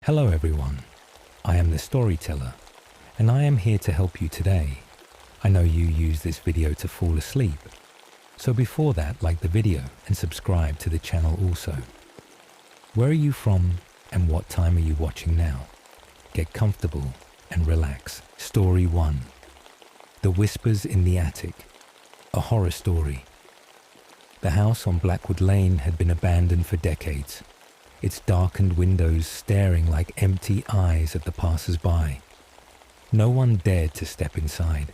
Hello everyone, I am the storyteller, and I am here to help you today. I know you use this video to fall asleep, so before that, like the video and subscribe to the channel also. Where are you from and what time are you watching now? Get comfortable and relax. Story 1. The Whispers in the Attic. A horror story. The house on Blackwood Lane had been abandoned for decades, its darkened windows staring like empty eyes at the passers-by. No one dared to step inside,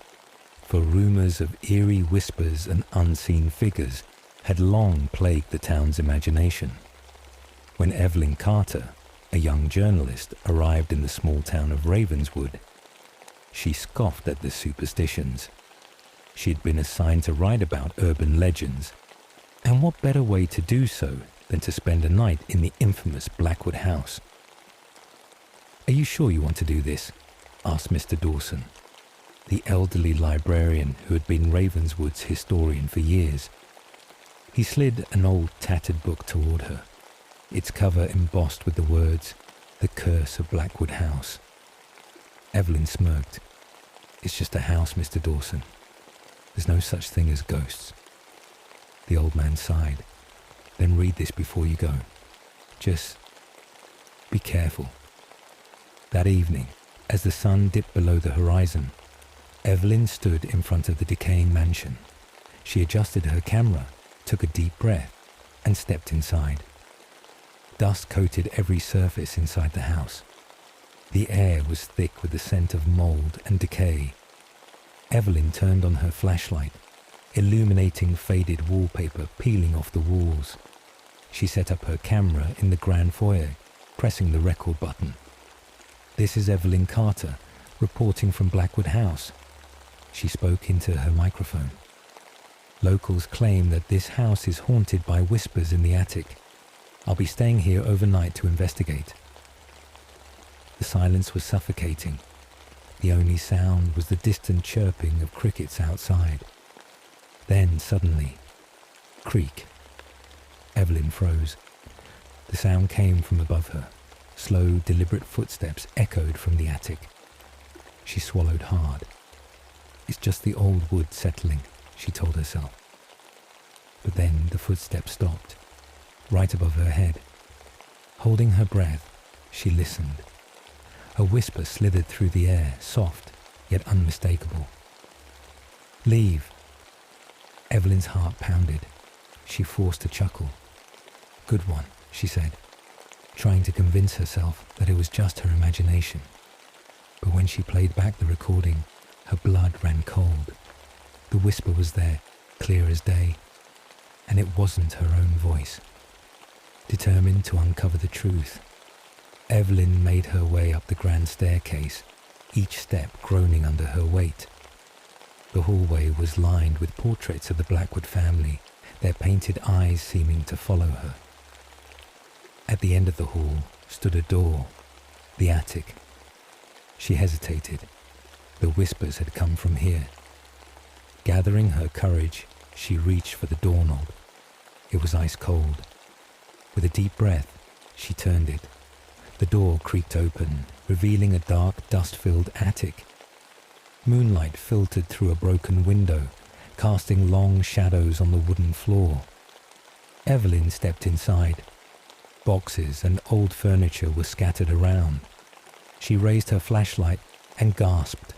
for rumors of eerie whispers and unseen figures had long plagued the town's imagination. When Evelyn Carter, a young journalist, arrived in the small town of Ravenswood, she scoffed at the superstitions. She had been assigned to write about urban legends, and what better way to do so than to spend a night in the infamous Blackwood house. "Are you sure you want to do this?" asked Mr. Dawson, the elderly librarian who had been Ravenswood's historian for years. He slid an old tattered book toward her, its cover embossed with the words, "The Curse of Blackwood House." Evelyn smirked. "It's just a house, Mr. Dawson. There's no such thing as ghosts." The old man sighed. "Then read this before you go. Just be careful." That evening, as the sun dipped below the horizon, Evelyn stood in front of the decaying mansion. She adjusted her camera, took a deep breath, and stepped inside. Dust coated every surface inside the house. The air was thick with the scent of mold and decay. Evelyn turned on her flashlight, illuminating faded wallpaper peeling off the walls. She set up her camera in the grand foyer, pressing the record button. "This is Evelyn Carter, reporting from Blackwood House." She spoke into her microphone. "Locals claim that this house is haunted by whispers in the attic. I'll be staying here overnight to investigate." The silence was suffocating. The only sound was the distant chirping of crickets outside. Then suddenly, creak. Evelyn froze. The sound came from above her. Slow, deliberate footsteps echoed from the attic. She swallowed hard. "It's just the old wood settling," she told herself. But then the footsteps stopped, right above her head. Holding her breath, she listened. A whisper slithered through the air, soft, yet unmistakable. "Leave." Evelyn's heart pounded. She forced a chuckle. "Good one," she said, trying to convince herself that it was just her imagination. But when she played back the recording, her blood ran cold. The whisper was there, clear as day, and it wasn't her own voice. Determined to uncover the truth, Evelyn made her way up the grand staircase, each step groaning under her weight. The hallway was lined with portraits of the Blackwood family, their painted eyes seeming to follow her. At the end of the hall stood a door, the attic. She hesitated. The whispers had come from here. Gathering her courage, she reached for the doorknob. It was ice cold. With a deep breath, she turned it. The door creaked open, revealing a dark, dust-filled attic. Moonlight filtered through a broken window, casting long shadows on the wooden floor. Evelyn stepped inside. Boxes and old furniture were scattered around. She raised her flashlight and gasped.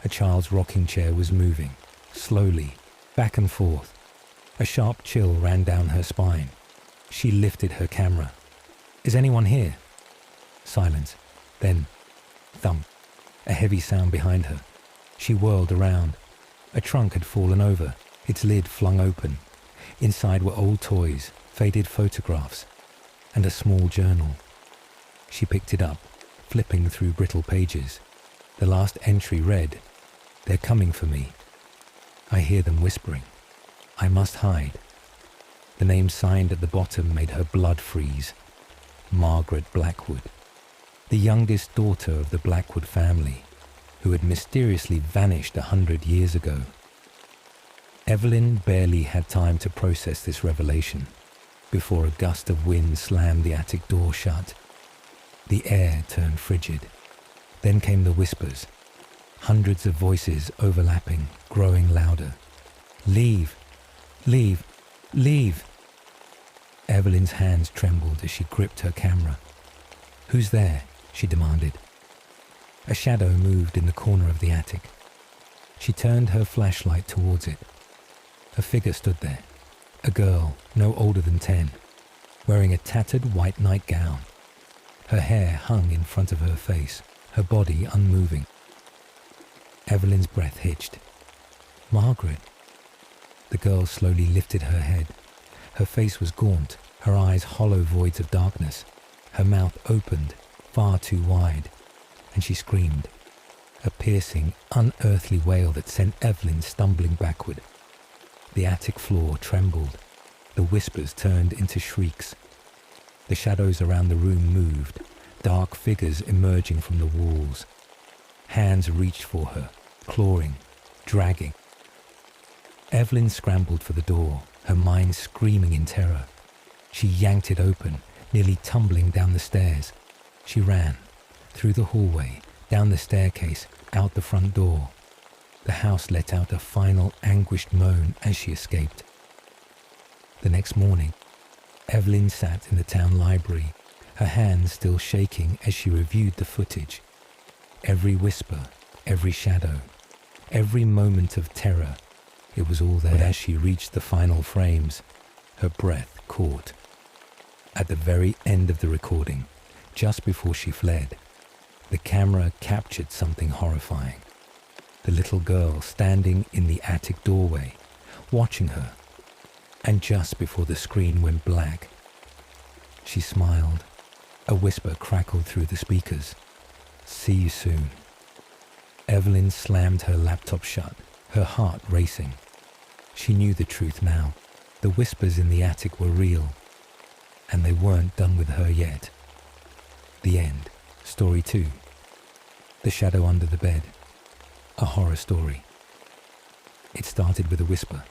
A child's rocking chair was moving, slowly, back and forth. A sharp chill ran down her spine. She lifted her camera. "Is anyone here?" Silence. Then, thump. A heavy sound behind her. She whirled around. A trunk had fallen over, its lid flung open. Inside were old toys, faded photographs, and a small journal. She picked it up, flipping through brittle pages. The last entry read, "They're coming for me. I hear them whispering. I must hide." The name signed at the bottom made her blood freeze. Margaret Blackwood, the youngest daughter of the Blackwood family, who had mysteriously vanished 100 years ago. Evelyn barely had time to process this revelation before a gust of wind slammed the attic door shut. The air turned frigid. Then came the whispers. Hundreds of voices overlapping, growing louder. Leave! Leave! Leave! Evelyn's hands trembled as she gripped her camera. Who's there? She demanded. A shadow moved in the corner of the attic. She turned her flashlight towards it. A figure stood there, a girl no older than 10, wearing a tattered white nightgown. Her hair hung in front of her face, her body unmoving. Evelyn's breath hitched. Margaret. The girl slowly lifted her head. Her face was gaunt, her eyes hollow voids of darkness. Her mouth opened, far too wide, and she screamed. A piercing, unearthly wail that sent Evelyn stumbling backward. The attic floor trembled. The whispers turned into shrieks. The shadows around the room moved, dark figures emerging from the walls. Hands reached for her, clawing, dragging. Evelyn scrambled for the door, her mind screaming in terror. She yanked it open, nearly tumbling down the stairs. She ran, through the hallway, down the staircase, out the front door. The house let out a final anguished moan as she escaped. The next morning, Evelyn sat in the town library, her hands still shaking as she reviewed the footage. Every whisper, every shadow, every moment of terror, it was all there. But as she reached the final frames, her breath caught. At the very end of the recording, just before she fled, the camera captured something horrifying. The little girl standing in the attic doorway, watching her, and just before the screen went black, she smiled. A whisper crackled through the speakers. See you soon. Evelyn slammed her laptop shut, her heart racing. She knew the truth now. The whispers in the attic were real, and they weren't done with her yet. The end. Story 2. The Shadow Under the Bed. A horror story. It started with a whisper.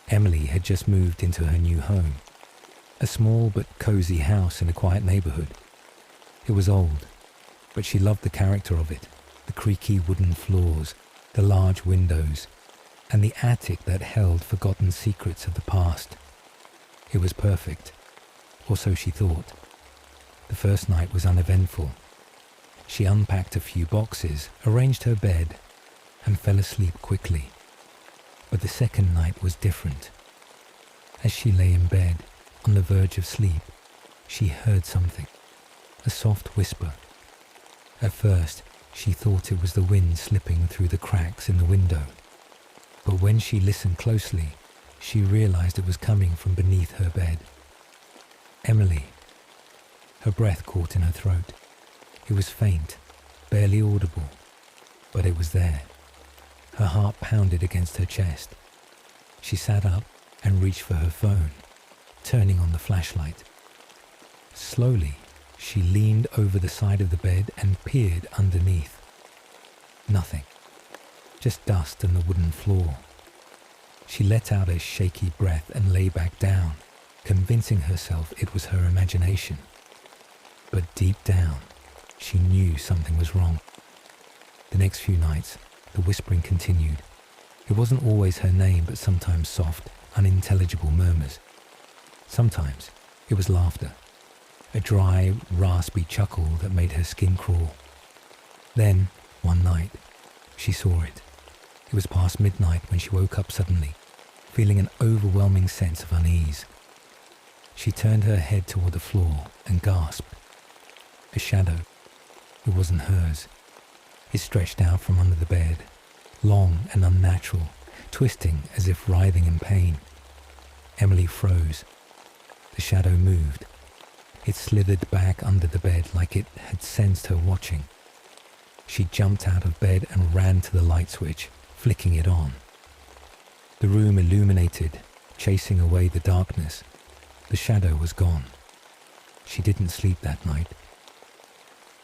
Emily had just moved into her new home. A small but cozy house in a quiet neighborhood. It was old, but she loved the character of it. The creaky wooden floors, the large windows, and the attic that held forgotten secrets of the past. It was perfect, or so she thought. The first night was uneventful. She unpacked a few boxes, arranged her bed, and fell asleep quickly. But the second night was different. As she lay in bed, on the verge of sleep, she heard something, a soft whisper. At first, she thought it was the wind slipping through the cracks in the window. But when she listened closely, she realized it was coming from beneath her bed. Emily. Her breath caught in her throat. It was faint, barely audible, but it was there. Her heart pounded against her chest. She sat up and reached for her phone, turning on the flashlight. Slowly, she leaned over the side of the bed and peered underneath. Nothing, just dust and the wooden floor. She let out a shaky breath and lay back down, convincing herself it was her imagination. But deep down, she knew something was wrong. The next few nights, the whispering continued. It wasn't always her name, but sometimes soft, unintelligible murmurs. Sometimes it was laughter, a dry, raspy chuckle that made her skin crawl. Then, one night, she saw it. It was past midnight when she woke up suddenly, feeling an overwhelming sense of unease. She turned her head toward the floor and gasped. A shadow. It wasn't hers. It stretched out from under the bed, long and unnatural, twisting as if writhing in pain. Emily froze. The shadow moved. It slithered back under the bed like it had sensed her watching. She jumped out of bed and ran to the light switch, flicking it on. The room illuminated, chasing away the darkness. The shadow was gone. She didn't sleep that night.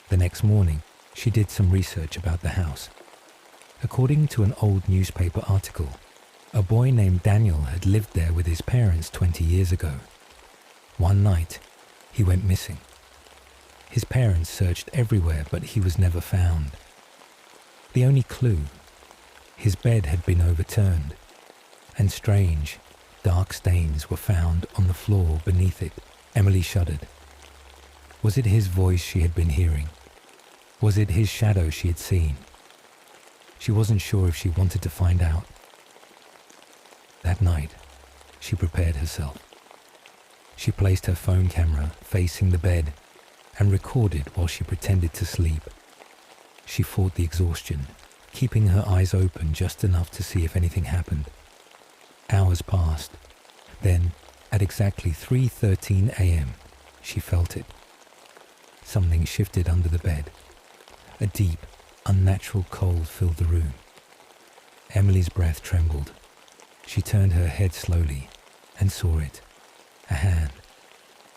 The next morning, she did some research about the house. According to an old newspaper article, a boy named Daniel had lived there with his parents 20 years ago. One night, he went missing. His parents searched everywhere, but he was never found. The only clue, his bed had been overturned, and strange, dark stains were found on the floor beneath it. Emily shuddered. Was it his voice she had been hearing? Was it his shadow she had seen? She wasn't sure if she wanted to find out. That night, she prepared herself. She placed her phone camera facing the bed and recorded while she pretended to sleep. She fought the exhaustion, keeping her eyes open just enough to see if anything happened. Hours passed. Then, at exactly 3:13 a.m., she felt it. Something shifted under the bed. A deep, unnatural cold filled the room. Emily's breath trembled. She turned her head slowly and saw it. A hand.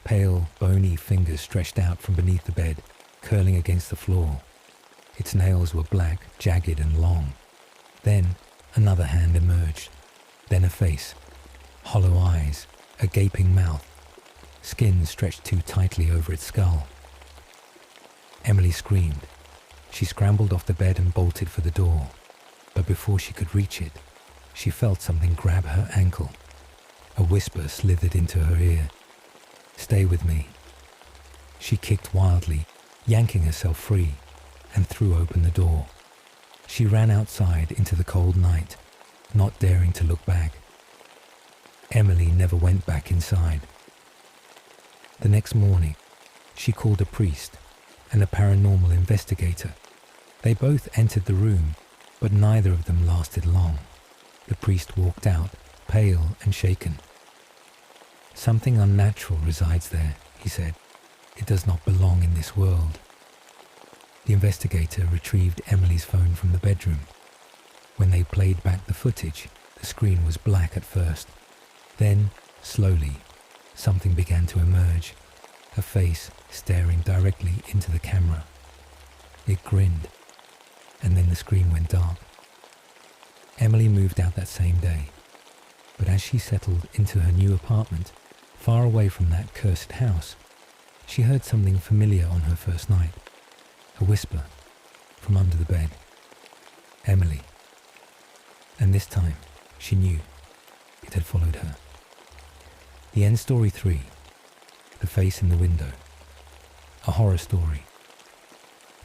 Pale, bony fingers stretched out from beneath the bed, curling against the floor. Its nails were black, jagged and long. Then another hand emerged. Then a face. Hollow eyes, a gaping mouth. Skin stretched too tightly over its skull. Emily screamed. She scrambled off the bed and bolted for the door. But before she could reach it, she felt something grab her ankle. A whisper slithered into her ear. "Stay with me." She kicked wildly, yanking herself free, and threw open the door. She ran outside into the cold night, not daring to look back. Emily never went back inside. The next morning, she called a priest and a paranormal investigator. They both entered the room, but neither of them lasted long. The priest walked out, pale and shaken. "Something unnatural resides there," he said. "It does not belong in this world." The investigator retrieved Emily's phone from the bedroom. When they played back the footage, the screen was black at first. Then, slowly, something began to emerge, a face staring directly into the camera. It grinned, and then the screen went dark. Emily moved out that same day, but as she settled into her new apartment, far away from that cursed house, she heard something familiar on her first night. A whisper from under the bed. "Emily." And this time, she knew it had followed her. The end story 3. The face in the window. A horror story.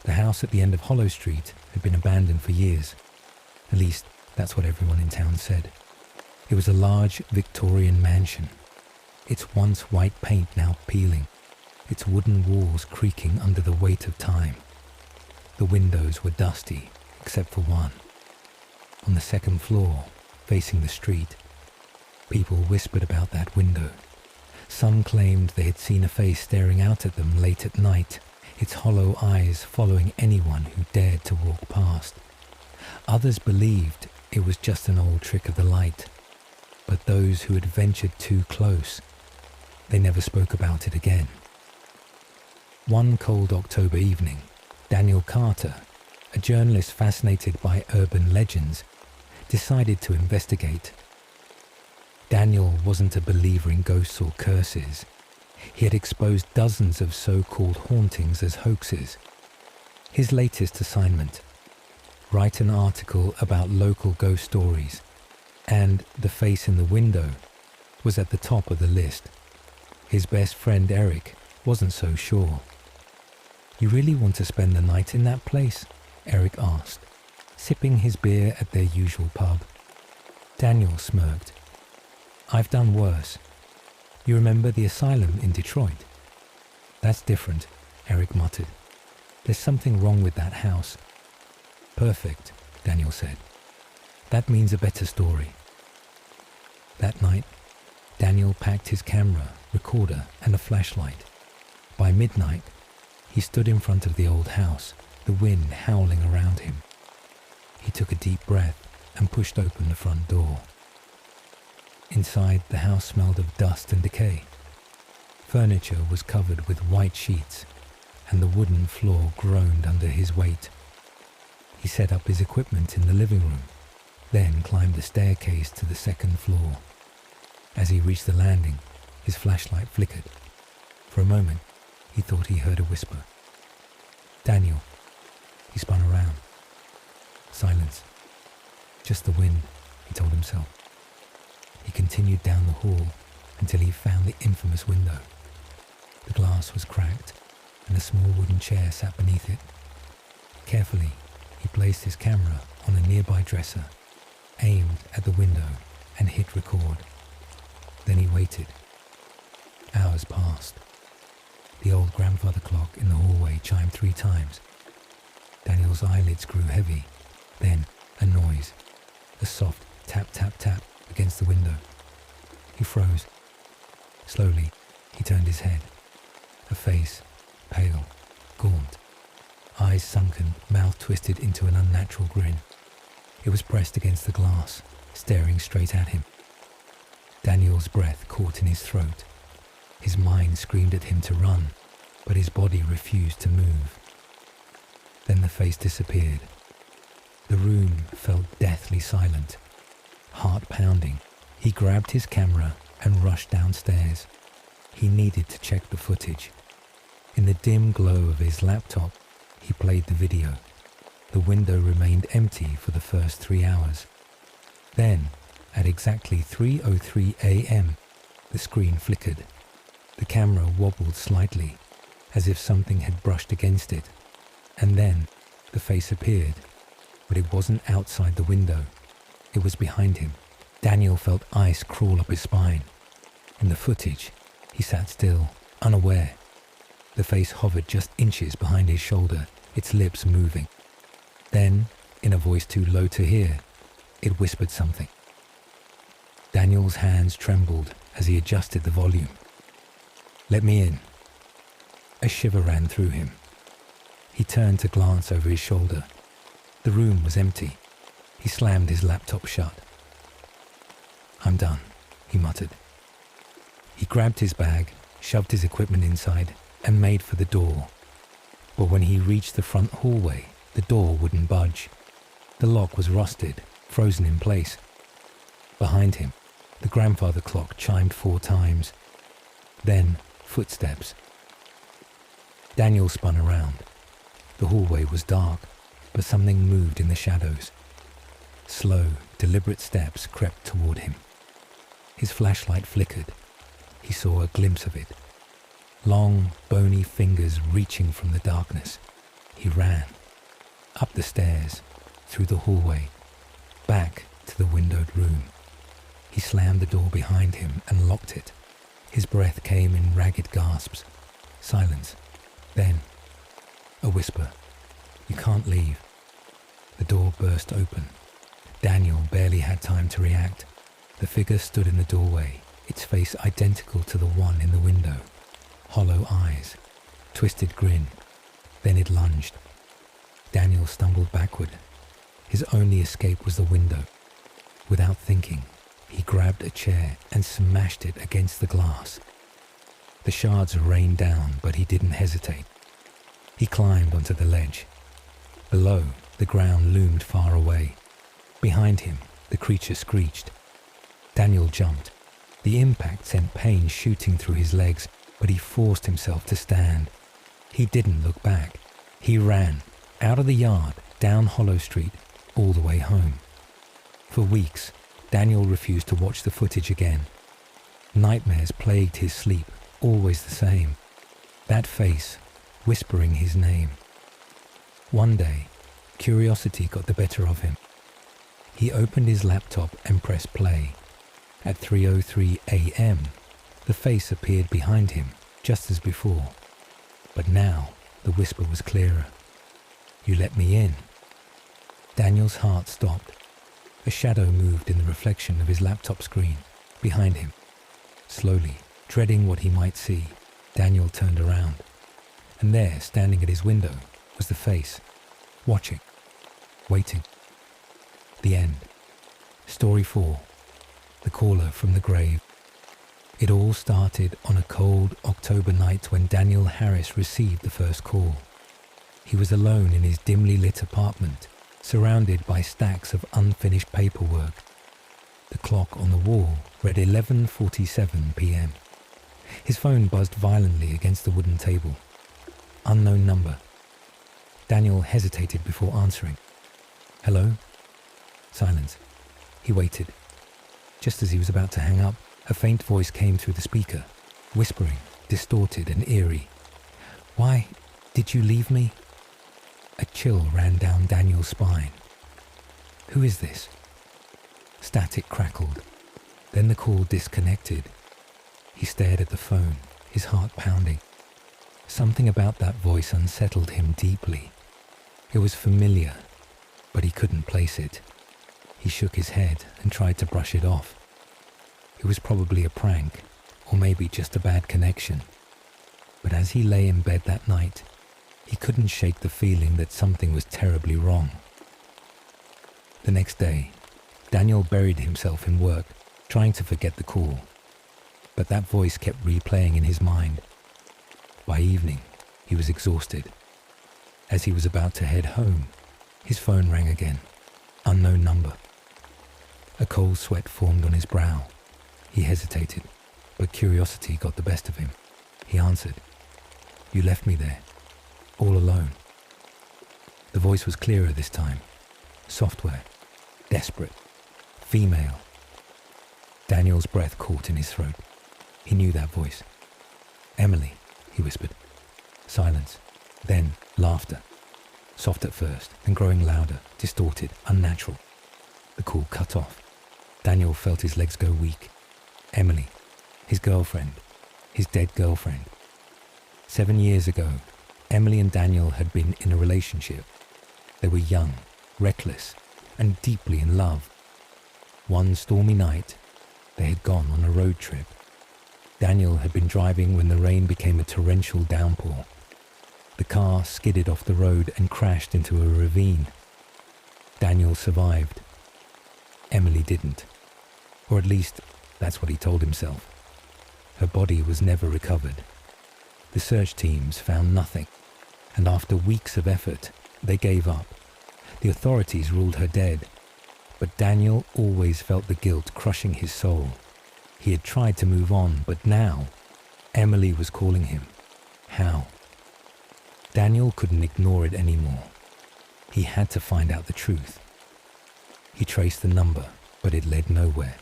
The house at the end of Hollow Street had been abandoned for years. At least, that's what everyone in town said. It was a large Victorian mansion. Its once white paint now peeling, its wooden walls creaking under the weight of time. The windows were dusty, except for one. On the second floor, facing the street, people whispered about that window. Some claimed they had seen a face staring out at them late at night, its hollow eyes following anyone who dared to walk past. Others believed it was just an old trick of the light, but those who had ventured too close, they never spoke about it again. One cold October evening, Daniel Carter, a journalist fascinated by urban legends, decided to investigate. Daniel wasn't a believer in ghosts or curses. He had exposed dozens of so-called hauntings as hoaxes. His latest assignment: write an article about local ghost stories, and the face in the window was at the top of the list. His best friend Eric wasn't so sure. "You really want to spend the night in that place?" Eric asked, sipping his beer at their usual pub. Daniel smirked. "I've done worse. You remember the asylum in Detroit?" "That's different," Eric muttered. "There's something wrong with that house." "Perfect," Daniel said. "That means a better story." That night, Daniel packed his camera, recorder, and a flashlight. By midnight, he stood in front of the old house, the wind howling around him. He took a deep breath and pushed open the front door. Inside, the house smelled of dust and decay. Furniture was covered with white sheets, and the wooden floor groaned under his weight. He set up his equipment in the living room, then climbed the staircase to the second floor. As he reached the landing, his flashlight flickered. For a moment, he thought he heard a whisper. Daniel. He spun around. Silence. Just the wind, he told himself. He continued down the hall until he found the infamous window. The glass was cracked, and a small wooden chair sat beneath it. Carefully, he placed his camera on a nearby dresser, aimed at the window, and hit record. Then he waited. Hours passed. The old grandfather clock in the hallway chimed 3 times. Daniel's eyelids grew heavy. Then a noise, a soft tap, tap, tap against the window. He froze. Slowly, he turned his head. A face, pale, gaunt, eyes sunken, mouth twisted into an unnatural grin. It was pressed against the glass, staring straight at him. Daniel's breath caught in his throat. His mind screamed at him to run, but his body refused to move. Then the face disappeared. The room felt deathly silent. Heart pounding, he grabbed his camera and rushed downstairs. He needed to check the footage. In the dim glow of his laptop, he played the video. The window remained empty for the first 3 hours. Then, at exactly 3:03 a.m., the screen flickered. The camera wobbled slightly, as if something had brushed against it. And then, the face appeared, but it wasn't outside the window. It was behind him. Daniel felt ice crawl up his spine. In the footage, he sat still, unaware. The face hovered just inches behind his shoulder, its lips moving. Then, in a voice too low to hear, it whispered something. Daniel's hands trembled as he adjusted the volume. "Let me in." A shiver ran through him. He turned to glance over his shoulder. The room was empty. He slammed his laptop shut. "I'm done," he muttered. He grabbed his bag, shoved his equipment inside, and made for the door. But when he reached the front hallway, the door wouldn't budge. The lock was rusted, frozen in place. Behind him, the grandfather clock chimed 4 times. Then, footsteps. Daniel spun around. The hallway was dark, but something moved in the shadows. Slow, deliberate steps crept toward him. His flashlight flickered. He saw a glimpse of it. Long, bony fingers reaching from the darkness. He ran. Up the stairs, through the hallway, back to the windowed room. He slammed the door behind him and locked it. His breath came in ragged gasps. Silence. Then, a whisper. "You can't leave." The door burst open. Daniel barely had time to react. The figure stood in the doorway, its face identical to the one in the window. Hollow eyes, twisted grin. Then it lunged. Daniel stumbled backward. His only escape was the window. Without thinking, he grabbed a chair and smashed it against the glass. The shards rained down, but he didn't hesitate. He climbed onto the ledge. Below, the ground loomed far away. Behind him, the creature screeched. Daniel jumped. The impact sent pain shooting through his legs, but he forced himself to stand. He didn't look back. He ran, out of the yard, down Hollow Street, all the way home. For weeks, Daniel refused to watch the footage again. Nightmares plagued his sleep, always the same. That face, whispering his name. One day, curiosity got the better of him. He opened his laptop and pressed play. At 3:03 a.m., the face appeared behind him, just as before. But now, the whisper was clearer. "You let me in." Daniel's heart stopped. A shadow moved in the reflection of his laptop screen, behind him. Slowly, dreading what he might see, Daniel turned around. And there, standing at his window, was the face, watching, waiting. The end. Story 4. The Caller from the Grave. It all started on a cold October night when Daniel Harris received the first call. He was alone in his dimly lit apartment, surrounded by stacks of unfinished paperwork. The clock on the wall read 11:47 p.m. His phone buzzed violently against the wooden table. Unknown number. Daniel hesitated before answering. "Hello?" Silence. He waited. Just as he was about to hang up, a faint voice came through the speaker, whispering, distorted and eerie. "Why did you leave me?" A chill ran down Daniel's spine. "Who is this?" Static crackled. Then the call disconnected. He stared at the phone, his heart pounding. Something about that voice unsettled him deeply. It was familiar, but he couldn't place it. He shook his head and tried to brush it off. It was probably a prank, or maybe just a bad connection. But as he lay in bed that night, he couldn't shake the feeling that something was terribly wrong. The next day, Daniel buried himself in work, trying to forget the call. But that voice kept replaying in his mind. By evening, he was exhausted. As he was about to head home, his phone rang again. Unknown number. A cold sweat formed on his brow. He hesitated, but curiosity got the best of him. He answered. "You left me there, all alone." The voice was clearer this time. Software. Desperate. Female. Daniel's breath caught in his throat. He knew that voice. "Emily," he whispered. Silence. Then laughter. Soft at first, then growing louder, distorted, unnatural. The call cut off. Daniel felt his legs go weak. Emily. His girlfriend. His dead girlfriend. 7 years ago, Emily and Daniel had been in a relationship. They were young, reckless, and deeply in love. One stormy night, they had gone on a road trip. Daniel had been driving when the rain became a torrential downpour. The car skidded off the road and crashed into a ravine. Daniel survived. Emily didn't. Or at least, that's what he told himself. Her body was never recovered. The search teams found nothing, and after weeks of effort, they gave up. The authorities ruled her dead, but Daniel always felt the guilt crushing his soul. He had tried to move on, but now, Emily was calling him. How? Daniel couldn't ignore it anymore. He had to find out the truth. He traced the number, but it led nowhere.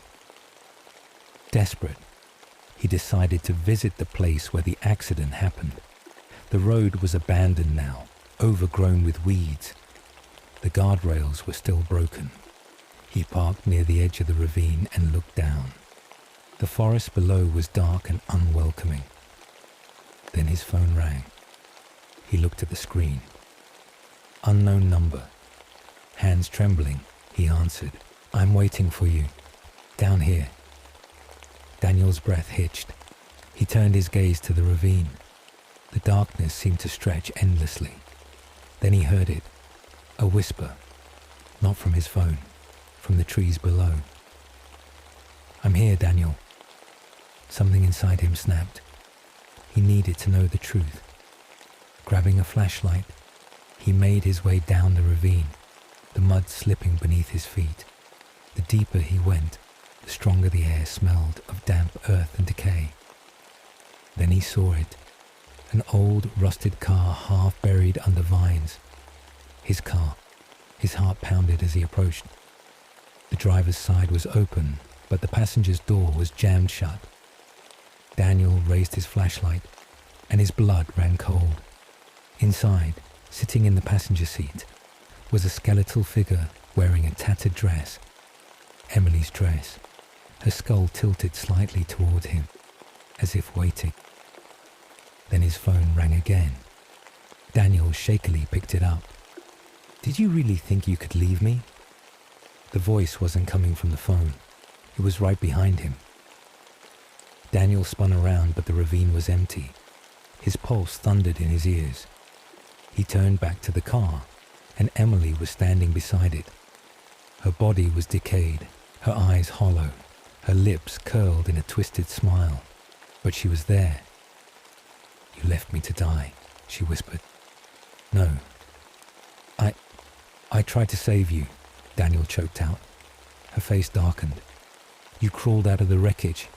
Desperate, he decided to visit the place where the accident happened. The road was abandoned now, overgrown with weeds. The guardrails were still broken. He parked near the edge of the ravine and looked down. The forest below was dark and unwelcoming. Then his phone rang. He looked at the screen. Unknown number. Hands trembling, he answered. "I'm waiting for you. Down here." Daniel's breath hitched. He turned his gaze to the ravine. The darkness seemed to stretch endlessly. Then he heard it. A whisper. Not from his phone. From the trees below. "I'm here, Daniel." Something inside him snapped. He needed to know the truth. Grabbing a flashlight, he made his way down the ravine, the mud slipping beneath his feet. The deeper he went, the stronger the air smelled of damp earth and decay. Then he saw it, an old rusted car half buried under vines. His car. His heart pounded as he approached. The driver's side was open, but the passenger's door was jammed shut. Daniel raised his flashlight, and his blood ran cold. Inside, sitting in the passenger seat, was a skeletal figure wearing a tattered dress. Emily's dress, her skull tilted slightly toward him, as if waiting. Then his phone rang again. Daniel shakily picked it up. "Did you really think you could leave me?" The voice wasn't coming from the phone. It was right behind him. Daniel spun around, but the ravine was empty. His pulse thundered in his ears. He turned back to the car, and Emily was standing beside it. Her body was decayed, her eyes hollow, her lips curled in a twisted smile. But she was there. "You left me to die," she whispered. "No. I tried to save you," Daniel choked out. Her face darkened. "You crawled out of the wreckage.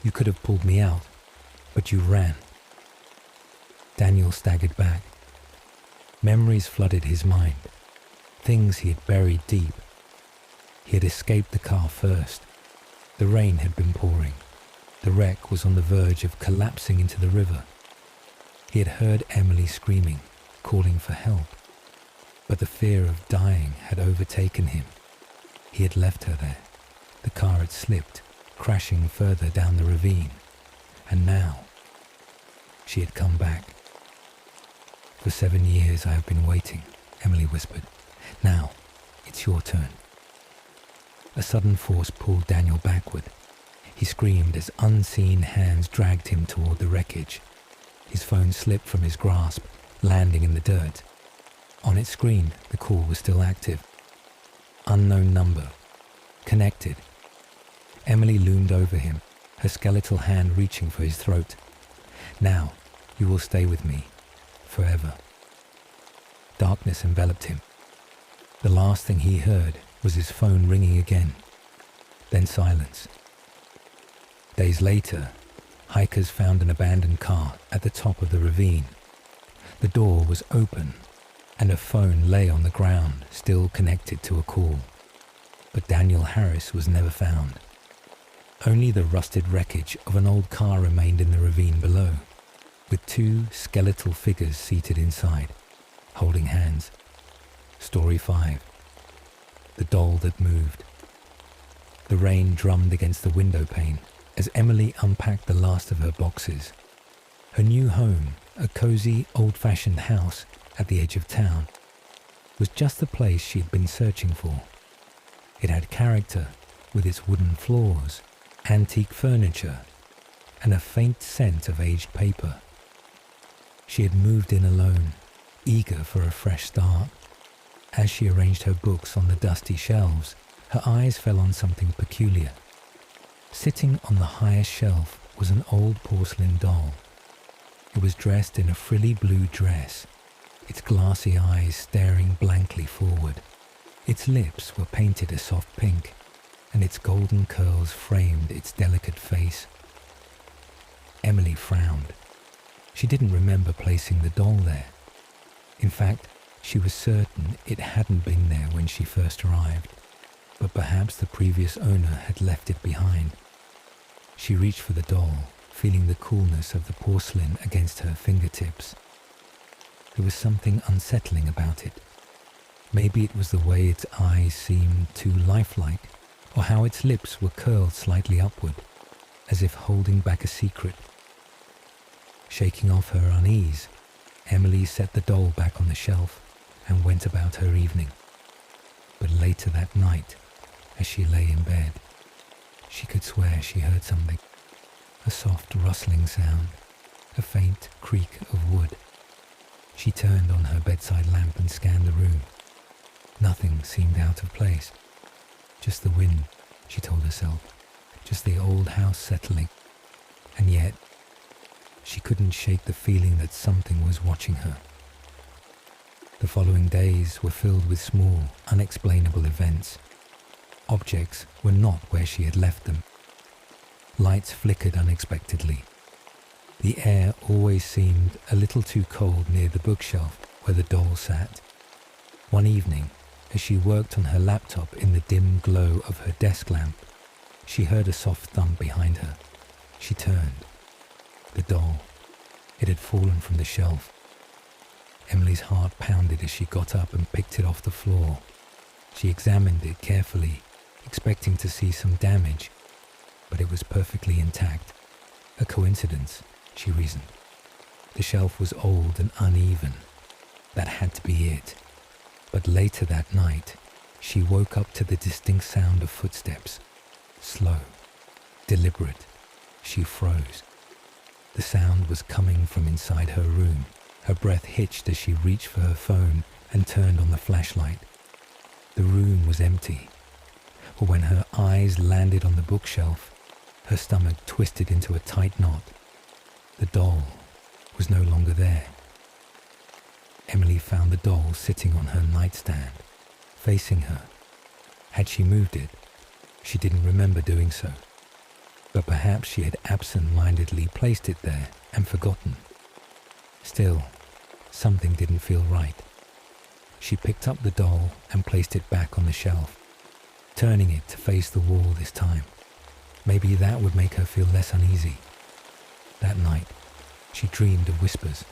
You could have pulled me out, but you ran." Daniel staggered back. Memories flooded his mind, things he had buried deep. He had escaped the car first. The rain had been pouring. The wreck was on the verge of collapsing into the river. He had heard Emily screaming, calling for help. But the fear of dying had overtaken him. He had left her there. The car had slipped, crashing further down the ravine. And now, she had come back. "For 7 years I have been waiting," Emily whispered. "Now, it's your turn." A sudden force pulled Daniel backward. He screamed as unseen hands dragged him toward the wreckage. His phone slipped from his grasp, landing in the dirt. On its screen, the call was still active. Unknown number. Connected. Emily loomed over him, her skeletal hand reaching for his throat. "Now, you will stay with me. Forever." Darkness enveloped him. The last thing he heard was his phone ringing again. Then silence. Days later, hikers found an abandoned car at the top of the ravine. The door was open, and a phone lay on the ground, still connected to a call. But Daniel Harris was never found. Only the rusted wreckage of an old car remained in the ravine below, with 2 skeletal figures seated inside, holding hands. Story 5. The doll that moved. The rain drummed against the window pane as Emily unpacked the last of her boxes. Her new home, a cozy, old-fashioned house at the edge of town, was just the place she had been searching for. It had character with its wooden floors, antique furniture, and a faint scent of aged paper. She had moved in alone, eager for a fresh start. As she arranged her books on the dusty shelves, her eyes fell on something peculiar. Sitting on the highest shelf was an old porcelain doll. It was dressed in a frilly blue dress, its glassy eyes staring blankly forward. Its lips were painted a soft pink, and its golden curls framed its delicate face. Emily frowned. She didn't remember placing the doll there. In fact, she was certain it hadn't been there when she first arrived, but perhaps the previous owner had left it behind. She reached for the doll, feeling the coolness of the porcelain against her fingertips. There was something unsettling about it. Maybe it was the way its eyes seemed too lifelike, or how its lips were curled slightly upward, as if holding back a secret. Shaking off her unease, Emily set the doll back on the shelf and went about her evening. But later that night, as she lay in bed, she could swear she heard something. A soft rustling sound, a faint creak of wood. She turned on her bedside lamp and scanned the room. Nothing seemed out of place. Just the wind, she told herself. Just the old house settling. And yet, she couldn't shake the feeling that something was watching her. The following days were filled with small, unexplainable events. Objects were not where she had left them. Lights flickered unexpectedly. The air always seemed a little too cold near the bookshelf where the doll sat. One evening, as she worked on her laptop in the dim glow of her desk lamp, she heard a soft thump behind her. She turned. The doll. It had fallen from the shelf. Emily's heart pounded as she got up and picked it off the floor. She examined it carefully, expecting to see some damage, but it was perfectly intact. A coincidence, she reasoned. The shelf was old and uneven. That had to be it. But later that night, she woke up to the distinct sound of footsteps. Slow, deliberate. She froze. The sound was coming from inside her room. Her breath hitched as she reached for her phone and turned on the flashlight. The room was empty. But when her eyes landed on the bookshelf, her stomach twisted into a tight knot. The doll was no longer there. Emily found the doll sitting on her nightstand, facing her. Had she moved it? She didn't remember doing so. But perhaps she had absent-mindedly placed it there and forgotten. Still, something didn't feel right. She picked up the doll and placed it back on the shelf, turning it to face the wall this time. Maybe that would make her feel less uneasy. That night, she dreamed of whispers,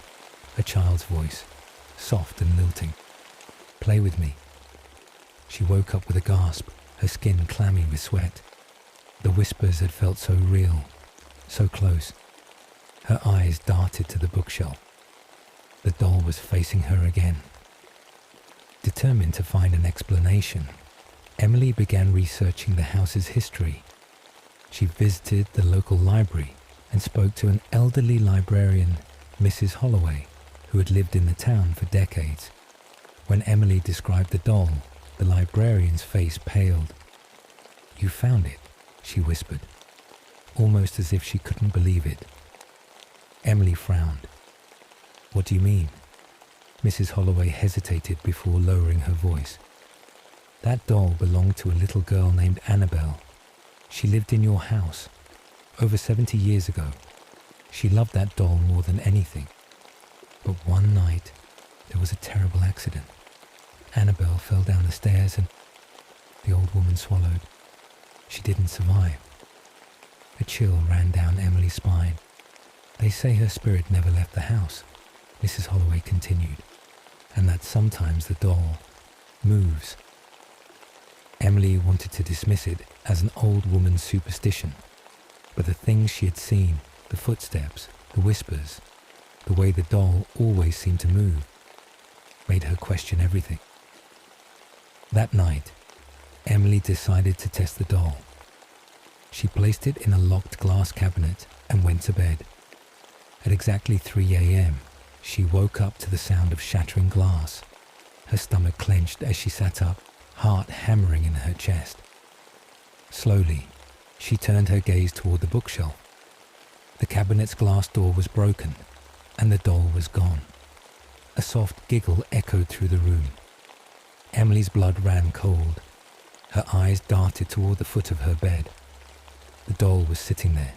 a child's voice, soft and lilting. "Play with me." She woke up with a gasp, her skin clammy with sweat. The whispers had felt so real, so close. Her eyes darted to the bookshelf. The doll was facing her again. Determined to find an explanation, Emily began researching the house's history. She visited the local library and spoke to an elderly librarian, Mrs. Holloway, who had lived in the town for decades. When Emily described the doll, the librarian's face paled. "You found it," she whispered, almost as if she couldn't believe it. Emily frowned. "What do you mean?" Mrs. Holloway hesitated before lowering her voice. "That doll belonged to a little girl named Annabelle. She lived in your house over 70 years ago. She loved that doll more than anything. But one night, there was a terrible accident. Annabelle fell down the stairs and..." The old woman swallowed. She didn't survive. A chill ran down Emily's spine. "They say her spirit never left the house," Mrs. Holloway continued, "and that sometimes the doll moves." Emily wanted to dismiss it as an old woman's superstition, but the things she had seen, the footsteps, the whispers, the way the doll always seemed to move, made her question everything. That night, Emily decided to test the doll. She placed it in a locked glass cabinet and went to bed. At exactly 3 a.m., she woke up to the sound of shattering glass. Her stomach clenched as she sat up, heart hammering in her chest. Slowly, she turned her gaze toward the bookshelf. The cabinet's glass door was broken, and the doll was gone. A soft giggle echoed through the room. Emily's blood ran cold. Her eyes darted toward the foot of her bed. The doll was sitting there,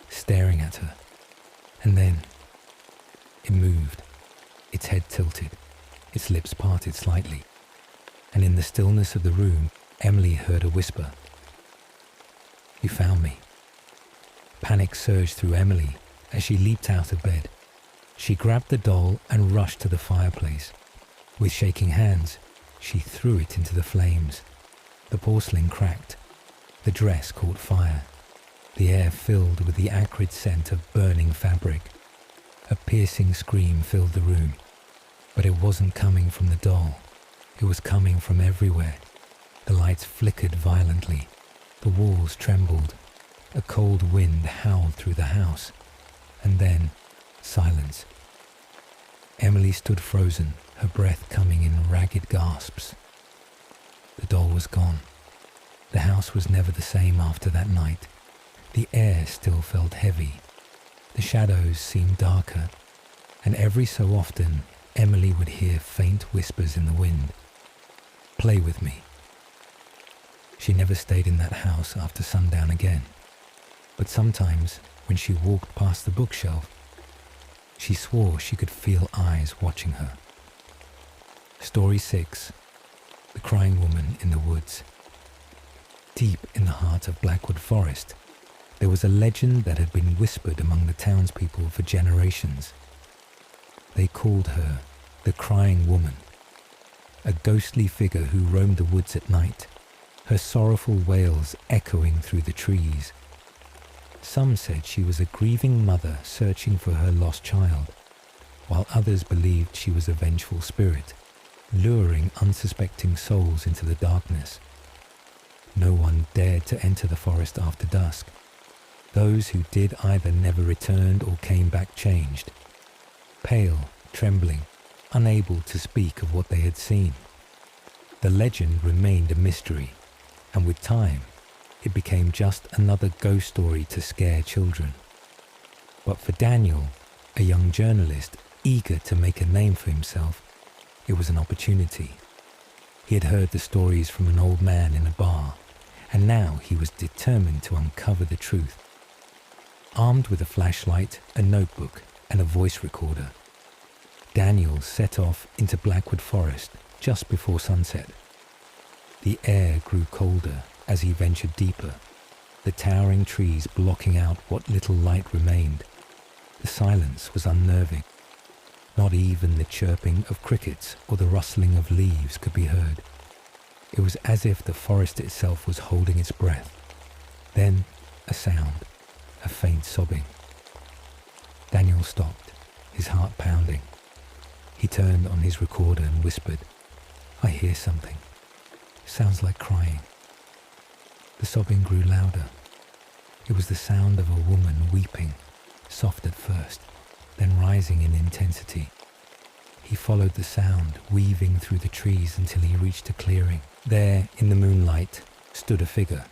staring at her. And then, it moved. Its head tilted, its lips parted slightly. And in the stillness of the room, Emily heard a whisper. "You found me." Panic surged through Emily as she leaped out of bed. She grabbed the doll and rushed to the fireplace. With shaking hands, she threw it into the flames. The porcelain cracked. The dress caught fire. The air filled with the acrid scent of burning fabric. A piercing scream filled the room, but it wasn't coming from the doll. It was coming from everywhere. The lights flickered violently. The walls trembled. A cold wind howled through the house. And then, silence. Emily stood frozen, her breath coming in ragged gasps. The doll was gone. The house was never the same after that night. The air still felt heavy. The shadows seemed darker, and every so often, Emily would hear faint whispers in the wind. "Play with me." She never stayed in that house after sundown again, but sometimes when she walked past the bookshelf, she swore she could feel eyes watching her. Story 6. The Crying Woman in the Woods. Deep in the heart of Blackwood Forest, there was a legend that had been whispered among the townspeople for generations. They called her the Crying Woman, a ghostly figure who roamed the woods at night, her sorrowful wails echoing through the trees. Some said she was a grieving mother searching for her lost child, while others believed she was a vengeful spirit, luring unsuspecting souls into the darkness. No one dared to enter the forest after dusk. Those who did either never returned or came back changed, pale, trembling, unable to speak of what they had seen. The legend remained a mystery, and with time, it became just another ghost story to scare children. But for Daniel, a young journalist eager to make a name for himself, it was an opportunity. He had heard the stories from an old man in a bar, and now he was determined to uncover the truth. Armed with a flashlight, a notebook, and a voice recorder, Daniel set off into Blackwood Forest just before sunset. The air grew colder as he ventured deeper, the towering trees blocking out what little light remained. The silence was unnerving. Not even the chirping of crickets or the rustling of leaves could be heard. It was as if the forest itself was holding its breath. Then a sound, a faint sobbing. Daniel stopped, his heart pounding. He turned on his recorder and whispered, "I hear something. Sounds like crying." The sobbing grew louder. It was the sound of a woman weeping, soft at first, then rising in intensity. He followed the sound, weaving through the trees until he reached a clearing. There, in the moonlight, stood a figure.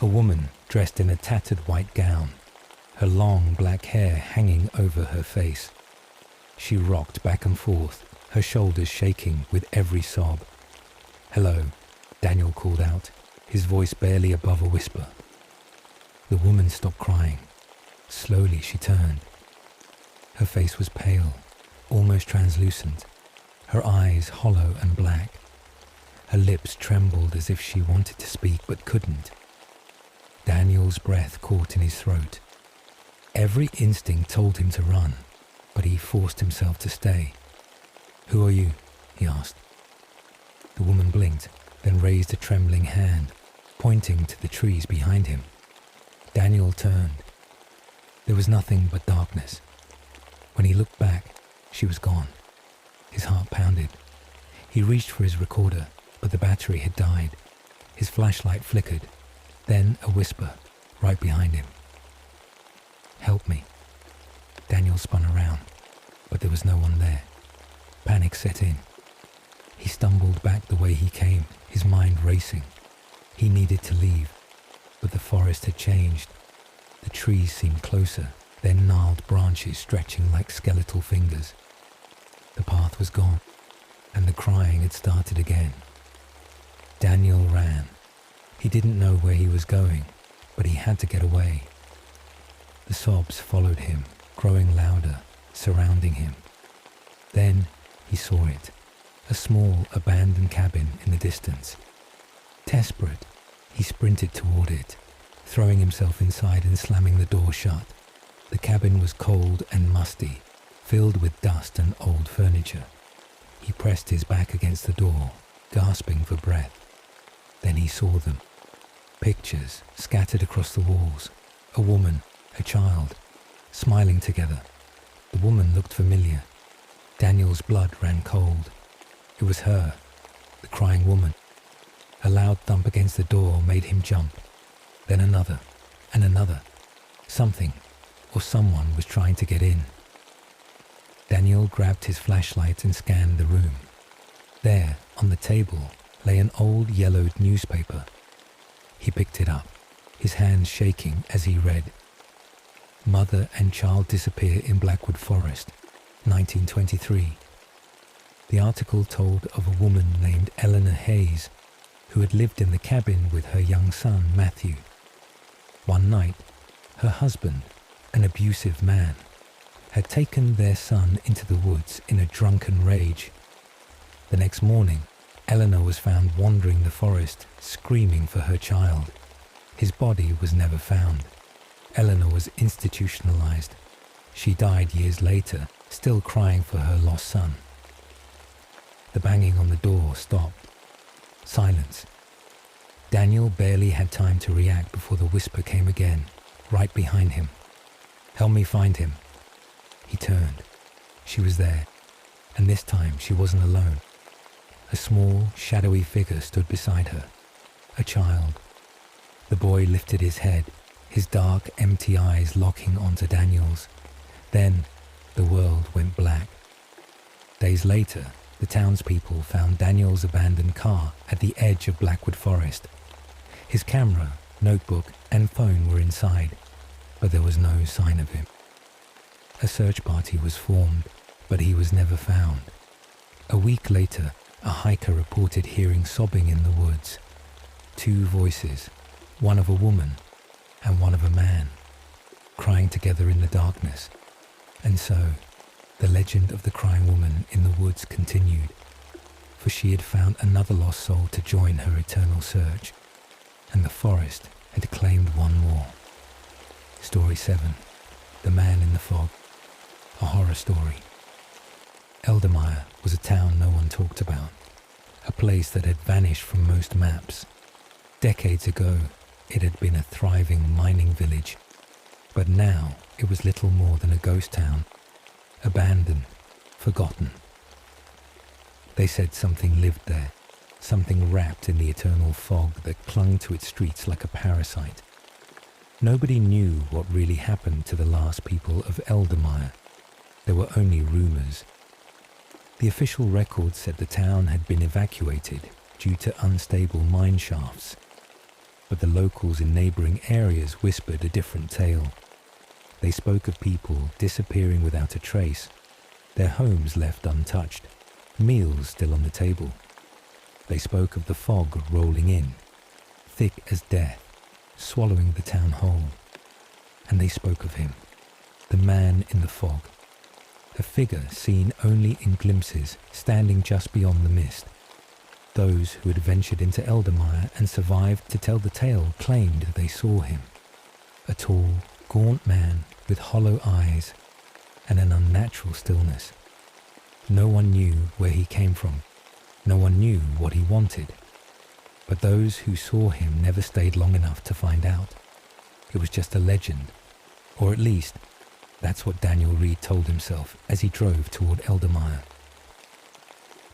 A woman dressed in a tattered white gown, her long black hair hanging over her face. She rocked back and forth, her shoulders shaking with every sob. "Hello," Daniel called out, his voice barely above a whisper. The woman stopped crying. Slowly she turned. Her face was pale, almost translucent, her eyes hollow and black. Her lips trembled as if she wanted to speak but couldn't. Daniel's breath caught in his throat. Every instinct told him to run, but he forced himself to stay. "Who are you?" he asked. The woman blinked, then raised a trembling hand, pointing to the trees behind him. Daniel turned. There was nothing but darkness. When he looked back, she was gone. His heart pounded. He reached for his recorder, but the battery had died. His flashlight flickered. Then a whisper, right behind him. "Help me." Daniel spun around, but there was no one there. Panic set in. He stumbled back the way he came, his mind racing. He needed to leave, but the forest had changed. The trees seemed closer, their gnarled branches stretching like skeletal fingers. The path was gone, and the crying had started again. Daniel ran. He didn't know where he was going, but he had to get away. The sobs followed him, growing louder, surrounding him. Then he saw it, a small abandoned cabin in the distance. Desperate, he sprinted toward it, throwing himself inside and slamming the door shut. The cabin was cold and musty, filled with dust and old furniture. He pressed his back against the door, gasping for breath. Then he saw them. Pictures scattered across the walls. A woman, a child, smiling together. The woman looked familiar. Daniel's blood ran cold. It was her, the crying woman. A loud thump against the door made him jump. Then another, and another. Something, or someone was trying to get in. Daniel grabbed his flashlight and scanned the room. There, on the table, lay an old yellowed newspaper. He picked it up, his hands shaking as he read, "Mother and child disappear in Blackwood Forest, 1923. The article told of a woman named Eleanor Hayes, who had lived in the cabin with her young son, Matthew. One night, her husband, an abusive man, had taken their son into the woods in a drunken rage. The next morning, Eleanor was found wandering the forest, screaming for her child. His body was never found. Eleanor was institutionalized. She died years later, still crying for her lost son. The banging on the door stopped. Silence. Daniel barely had time to react before the whisper came again, right behind him. "Help me find him." He turned. She was there, and this time she wasn't alone. A small, shadowy figure stood beside her. A child. The boy lifted his head, his dark, empty eyes locking onto Daniel's. Then the world went black. Days later, the townspeople found Daniel's abandoned car at the edge of Blackwood Forest. His camera, notebook, and phone were inside, but there was no sign of him. A search party was formed, but he was never found. A week later, a hiker reported hearing sobbing in the woods. Two voices, one of a woman and one of a man, crying together in the darkness. And so, the legend of the crying woman in the woods continued. for she had found another lost soul to join her eternal search, and the forest had claimed one more. Story 7. The Man in the Fog. A horror story. Eldermire was a town no one talked about, a place that had vanished from most maps. Decades ago, it had been a thriving mining village, but now it was little more than a ghost town, abandoned, forgotten. They said something lived there, something wrapped in the eternal fog that clung to its streets like a parasite. Nobody knew what really happened to the last people of Eldermire. There were only rumours. The official record said the town had been evacuated due to unstable mine shafts, but the locals in neighbouring areas whispered a different tale. They spoke of people disappearing without a trace, their homes left untouched, meals still on the table. They spoke of the fog rolling in, thick as death, swallowing the town whole. And they spoke of him, the man in the fog, a figure seen only in glimpses, standing just beyond the mist. Those who had ventured into Eldermire and survived to tell the tale claimed they saw him, a tall, gaunt man with hollow eyes and an unnatural stillness. No one knew where he came from. No one knew what he wanted. But those who saw him never stayed long enough to find out. It was just a legend, or at least that's what Daniel Reed told himself as he drove toward Eldermire.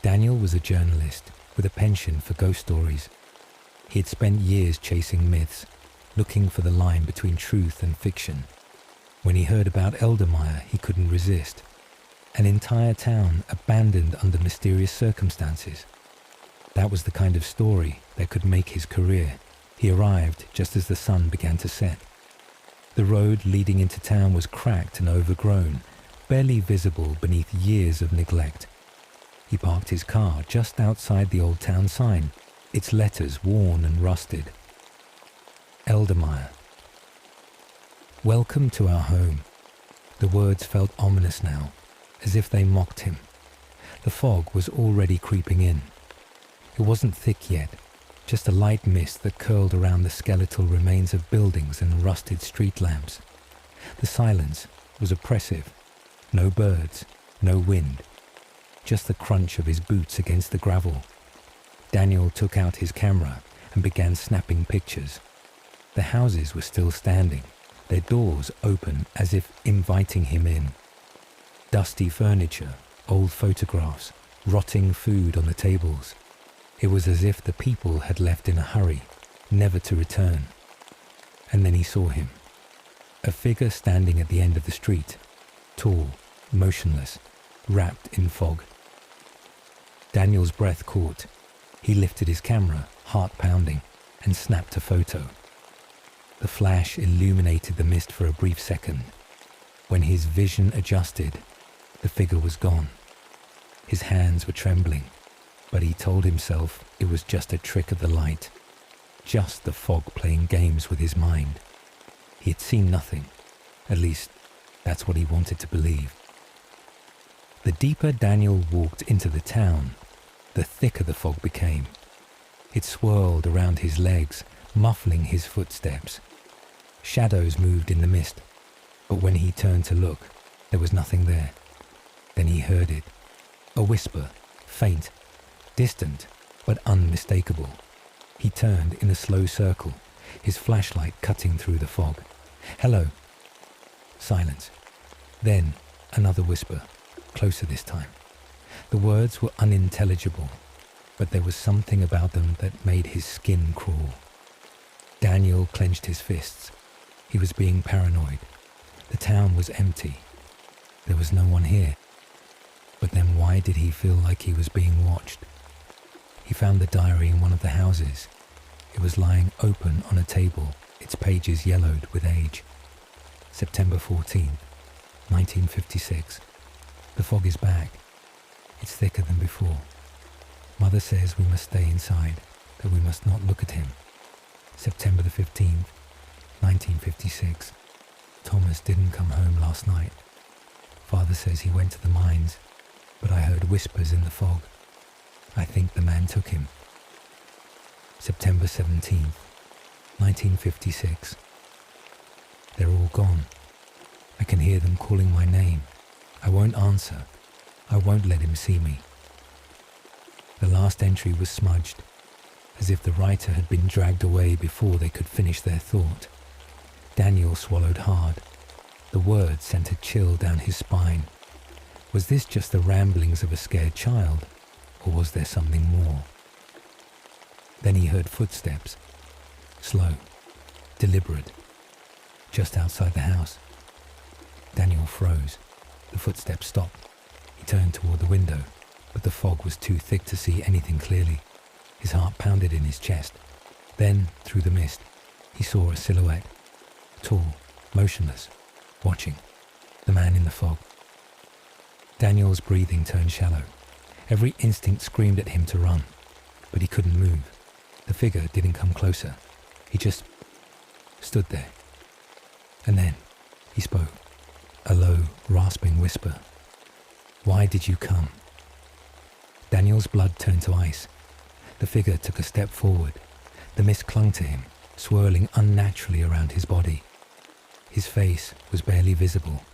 Daniel was a journalist with a penchant for ghost stories. He had spent years chasing myths, looking for the line between truth and fiction. When he heard about Eldermire, he couldn't resist. An entire town abandoned under mysterious circumstances. That was the kind of story that could make his career. He arrived just as the sun began to set. The road leading into town was cracked and overgrown, barely visible beneath years of neglect. He parked his car just outside the old town sign, its letters worn and rusted. Eldermire. Welcome to our home. The words felt ominous now, as if they mocked him. The fog was already creeping in. It wasn't thick yet, just a light mist that curled around the skeletal remains of buildings and rusted street lamps. The silence was oppressive. No birds, no wind, just the crunch of his boots against the gravel. Daniel took out his camera and began snapping pictures. The houses were still standing, their doors open as if inviting him in. Dusty furniture, old photographs, rotting food on the tables. It was as if the people had left in a hurry, never to return. And then he saw him. A figure standing at the end of the street, tall, motionless, wrapped in fog. Daniel's breath caught. He lifted his camera, heart pounding, and snapped a photo. The flash illuminated the mist for a brief second. When his vision adjusted, the figure was gone. His hands were trembling, but he told himself it was just a trick of the light, just the fog playing games with his mind. He had seen nothing. At least, that's what he wanted to believe. The deeper Daniel walked into the town, the thicker the fog became. It swirled around his legs, muffling his footsteps. Shadows moved in the mist, but when he turned to look, there was nothing there. Then he heard it. A whisper, faint, distant, but unmistakable. He turned in a slow circle, his flashlight cutting through the fog. "Hello." Silence. Then another whisper, closer this time. The words were unintelligible, but there was something about them that made his skin crawl. Daniel clenched his fists. He was being paranoid. The town was empty. There was no one here. But then why did he feel like he was being watched? He found the diary in one of the houses. It was lying open on a table, its pages yellowed with age. September 14, 1956. The fog is back. It's thicker than before. Mother says we must stay inside, that we must not look at him. September the 15th, 1956. Thomas didn't come home last night. Father says he went to the mines, but I heard whispers in the fog. I think the man took him. September 17th, 1956. They're all gone. I can hear them calling my name. I won't answer. I won't let him see me. The last entry was smudged, as if the writer had been dragged away before they could finish their thought. Daniel swallowed hard. The words sent a chill down his spine. Was this just the ramblings of a scared child, or was there something more? Then he heard footsteps, slow, deliberate, just outside the house. Daniel froze. The footsteps stopped. He turned toward the window, but the fog was too thick to see anything clearly. His heart pounded in his chest. Then, through the mist, he saw a silhouette, tall, motionless, watching, the man in the fog. Daniel's breathing turned shallow. Every instinct screamed at him to run, but he couldn't move. The figure didn't come closer. He just stood there. And then he spoke, a low, rasping whisper. "Why did you come?" Daniel's blood turned to ice. The figure took a step forward. The mist clung to him, swirling unnaturally around his body. His face was barely visible,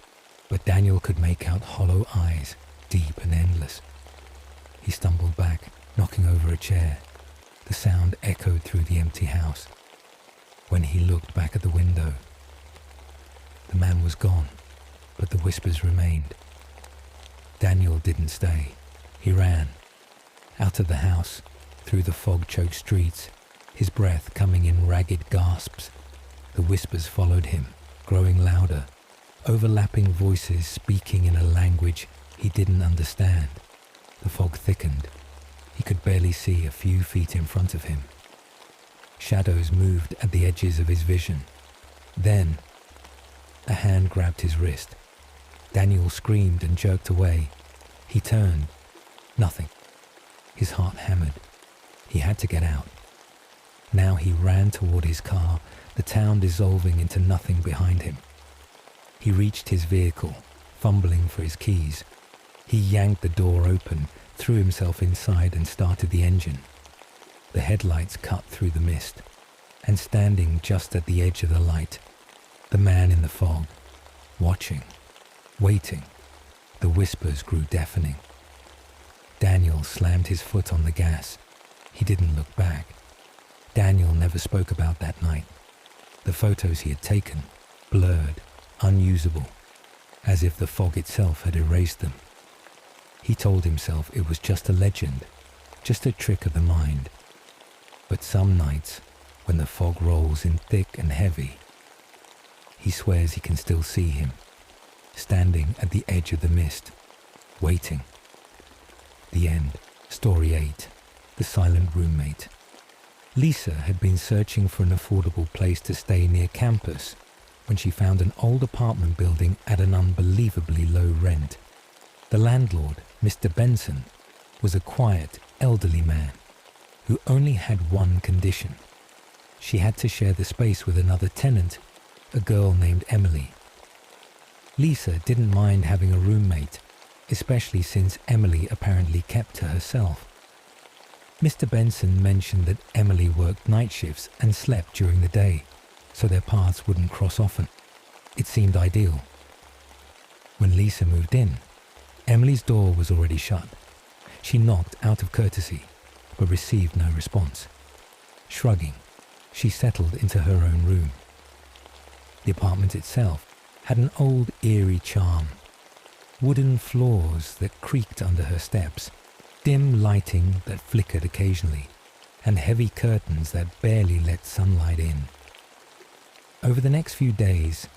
but Daniel could make out hollow eyes, deep and endless. He stumbled back, knocking over a chair. The sound echoed through the empty house. When he looked back at the window, the man was gone, but the whispers remained. Daniel didn't stay. He ran, out of the house, through the fog-choked streets, his breath coming in ragged gasps. The whispers followed him, growing louder, overlapping voices speaking in a language he didn't understand. The fog thickened. He could barely see a few feet in front of him. Shadows moved at the edges of his vision. Then, a hand grabbed his wrist. Daniel screamed and jerked away. He turned. Nothing. His heart hammered. He had to get out. Now he ran toward his car, the town dissolving into nothing behind him. He reached his vehicle, fumbling for his keys. He yanked the door open, threw himself inside and started the engine. The headlights cut through the mist, and standing just at the edge of the light, the man in the fog, watching, waiting. The whispers grew deafening. Daniel slammed his foot on the gas. He didn't look back. Daniel never spoke about that night. The photos he had taken, blurred, unusable, as if the fog itself had erased them. He told himself it was just a legend, just a trick of the mind. But some nights, when the fog rolls in thick and heavy, he swears he can still see him, standing at the edge of the mist, waiting. The end. Story 8. The Silent Roommate. Lisa had been searching for an affordable place to stay near campus when she found an old apartment building at an unbelievably low rent. The landlord, Mr. Benson, was a quiet, elderly man who only had one condition. She had to share the space with another tenant, a girl named Emily. Lisa didn't mind having a roommate, especially since Emily apparently kept to herself. Mr. Benson mentioned that Emily worked night shifts and slept during the day, so their paths wouldn't cross often. It seemed ideal. When Lisa moved in, Emily's door was already shut. She knocked out of courtesy, but received no response. Shrugging, she settled into her own room. The apartment itself had an old eerie charm. Wooden floors that creaked under her steps, dim lighting that flickered occasionally, and heavy curtains that barely let sunlight in. Over the next few days,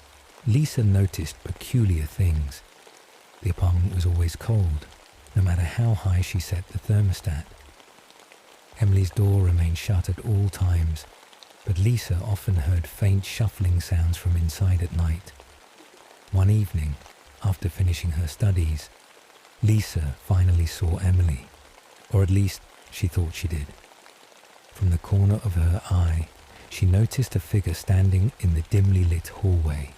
Lisa noticed peculiar things. The apartment was always cold, no matter how high she set the thermostat. Emily's door remained shut at all times, but Lisa often heard faint shuffling sounds from inside at night. One evening, after finishing her studies, Lisa finally saw Emily, or at least she thought she did. From the corner of her eye, she noticed a figure standing in the dimly lit hallway.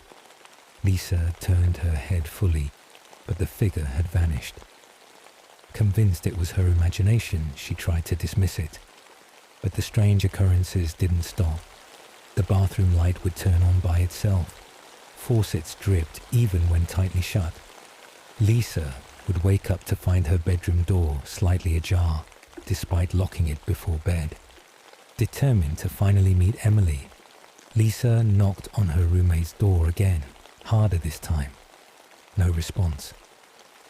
Lisa turned her head fully, but the figure had vanished. Convinced it was her imagination, she tried to dismiss it. But the strange occurrences didn't stop. The bathroom light would turn on by itself. Faucets dripped even when tightly shut. Lisa would wake up to find her bedroom door slightly ajar, despite locking it before bed. Determined to finally meet Emily, Lisa knocked on her roommate's door again, harder this time. No response.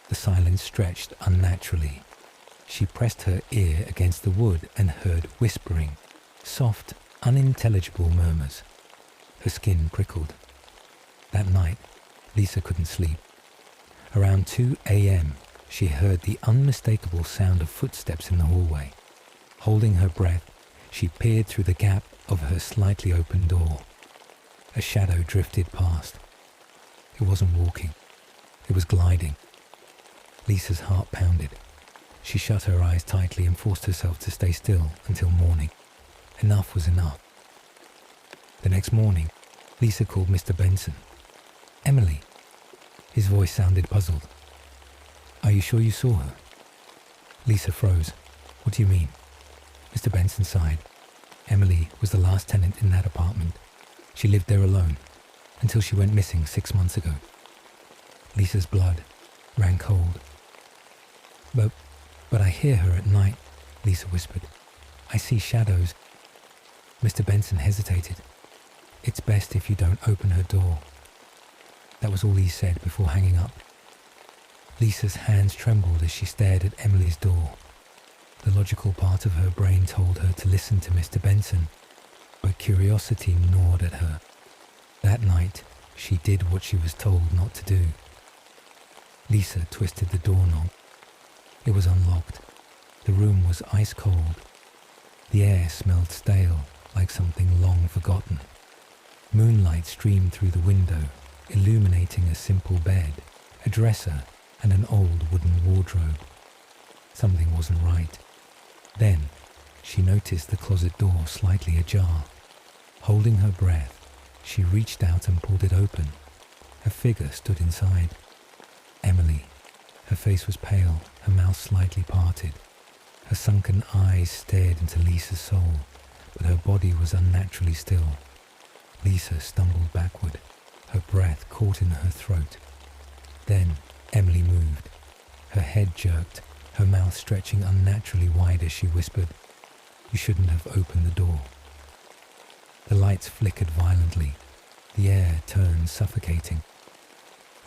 The silence stretched unnaturally. She pressed her ear against the wood and heard whispering, soft, unintelligible murmurs. Her skin prickled. That night, Lisa couldn't sleep. Around 2 a.m., she heard the unmistakable sound of footsteps in the hallway. Holding her breath, she peered through the gap of her slightly open door. A shadow drifted past. It wasn't walking. It was gliding. Lisa's heart pounded. She shut her eyes tightly and forced herself to stay still until morning. Enough was enough. The next morning, Lisa called Mr. Benson. "Emily." His voice sounded puzzled. "Are you sure you saw her?" Lisa froze. "What do you mean?" Mr. Benson sighed. "Emily was the last tenant in that apartment. She lived there alone until she went missing 6 months ago." Lisa's blood ran cold. But I hear her at night," Lisa whispered. "I see shadows." Mr. Benson hesitated. "It's best if you don't open her door." That was all he said before hanging up. Lisa's hands trembled as she stared at Emily's door. The logical part of her brain told her to listen to Mr. Benson, but curiosity gnawed at her. That night, she did what she was told not to do. Lisa twisted the doorknob. It was unlocked. The room was ice cold. The air smelled stale, like something long forgotten. Moonlight streamed through the window, illuminating a simple bed, a dresser, and an old wooden wardrobe. Something wasn't right. Then, she noticed the closet door slightly ajar. Holding her breath, she reached out and pulled it open. A figure stood inside. Emily. Her face was pale, her mouth slightly parted. Her sunken eyes stared into Lisa's soul, but her body was unnaturally still. Lisa stumbled backward, her breath caught in her throat. Then Emily moved. Her head jerked, her mouth stretching unnaturally wide as she whispered, "You shouldn't have opened the door." The lights flickered violently. The air turned suffocating.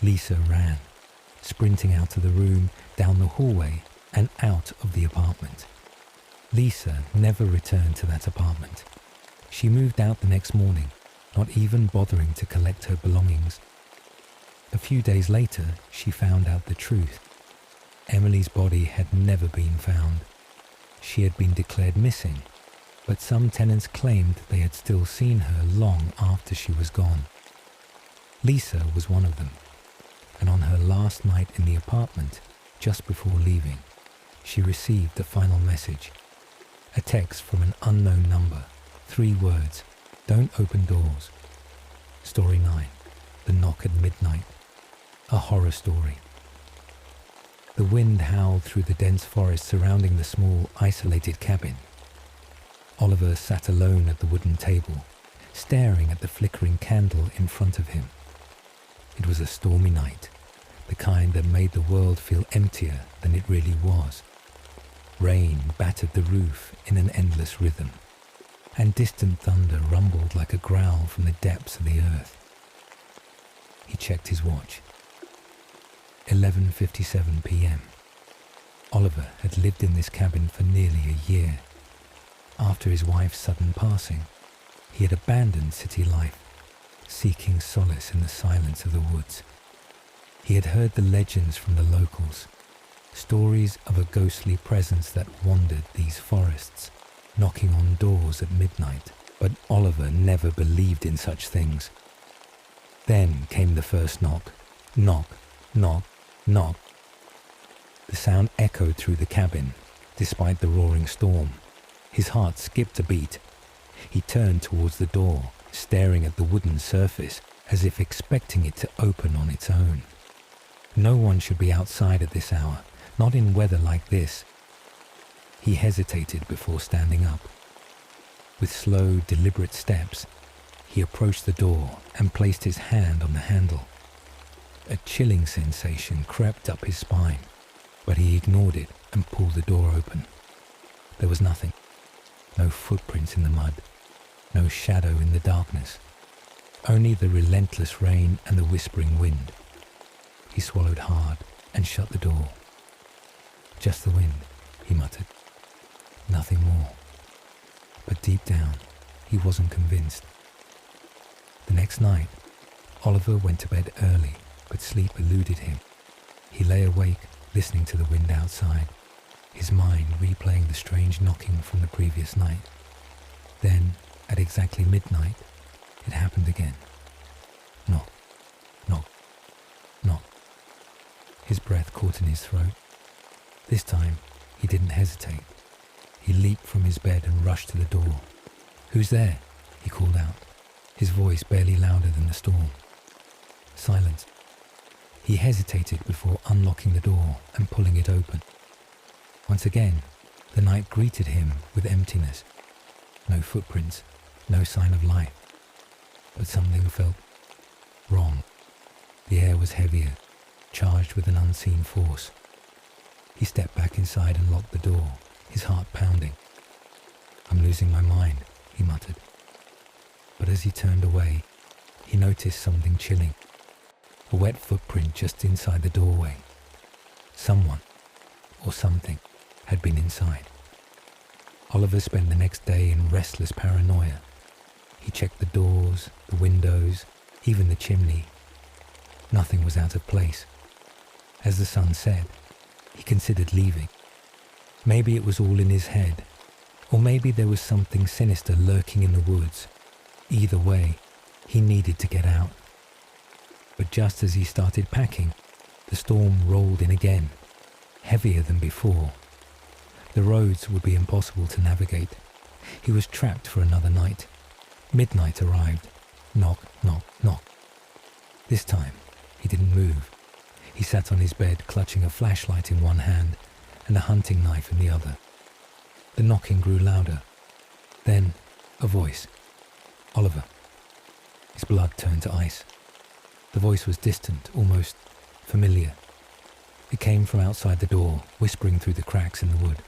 Lisa ran, sprinting out of the room, down the hallway, and out of the apartment. Lisa never returned to that apartment. She moved out the next morning, not even bothering to collect her belongings. A few days later, she found out the truth. Emily's body had never been found. She had been declared missing, but some tenants claimed they had still seen her long after she was gone. Lisa was one of them, and on her last night in the apartment, just before leaving, she received the final message. A text from an unknown number, 3 words, "Don't open doors." Story 9, The Knock at Midnight. A horror story. The wind howled through the dense forest surrounding the small, isolated cabin. Oliver sat alone at the wooden table, staring at the flickering candle in front of him. It was a stormy night, the kind that made the world feel emptier than it really was. Rain battered the roof in an endless rhythm, and distant thunder rumbled like a growl from the depths of the earth. He checked his watch. 11:57 p.m. Oliver had lived in this cabin for nearly a year. After his wife's sudden passing, he had abandoned city life, seeking solace in the silence of the woods. He had heard the legends from the locals, stories of a ghostly presence that wandered these forests, knocking on doors at midnight, but Oliver never believed in such things. Then came the first knock. Knock, knock, knock. The sound echoed through the cabin, despite the roaring storm. His heart skipped a beat. He turned towards the door, staring at the wooden surface, as if expecting it to open on its own. No one should be outside at this hour, not in weather like this. He hesitated before standing up. With slow, deliberate steps, he approached the door and placed his hand on the handle. A chilling sensation crept up his spine, but he ignored it and pulled the door open. There was nothing. No footprints in the mud, no shadow in the darkness, only the relentless rain and the whispering wind. He swallowed hard and shut the door. Just the wind, he muttered. Nothing more. But deep down, he wasn't convinced. The next night, Oliver went to bed early, but sleep eluded him. He lay awake, listening to the wind outside, his mind replaying the strange knocking from the previous night. Then, at exactly midnight, it happened again. Knock, knock, knock. His breath caught in his throat. This time, he didn't hesitate. He leaped from his bed and rushed to the door. "Who's there?" he called out, his voice barely louder than the storm. Silence. He hesitated before unlocking the door and pulling it open. Once again, the night greeted him with emptiness. No footprints, no sign of life. But something felt wrong. The air was heavier, charged with an unseen force. He stepped back inside and locked the door, his heart pounding. "I'm losing my mind," he muttered. But as he turned away, he noticed something chilling. A wet footprint just inside the doorway. Someone, or something, had been inside. Oliver spent the next day in restless paranoia. He checked the doors, the windows, even the chimney. Nothing was out of place. As the sun set, he considered leaving. Maybe it was all in his head, or maybe there was something sinister lurking in the woods. Either way, he needed to get out. But just as he started packing, the storm rolled in again, heavier than before. The roads would be impossible to navigate. He was trapped for another night. Midnight arrived. Knock, knock, knock. This time, he didn't move. He sat on his bed, clutching a flashlight in one hand and a hunting knife in the other. The knocking grew louder. Then, a voice. "Oliver." His blood turned to ice. The voice was distant, almost familiar. It came from outside the door, whispering through the cracks in the wood.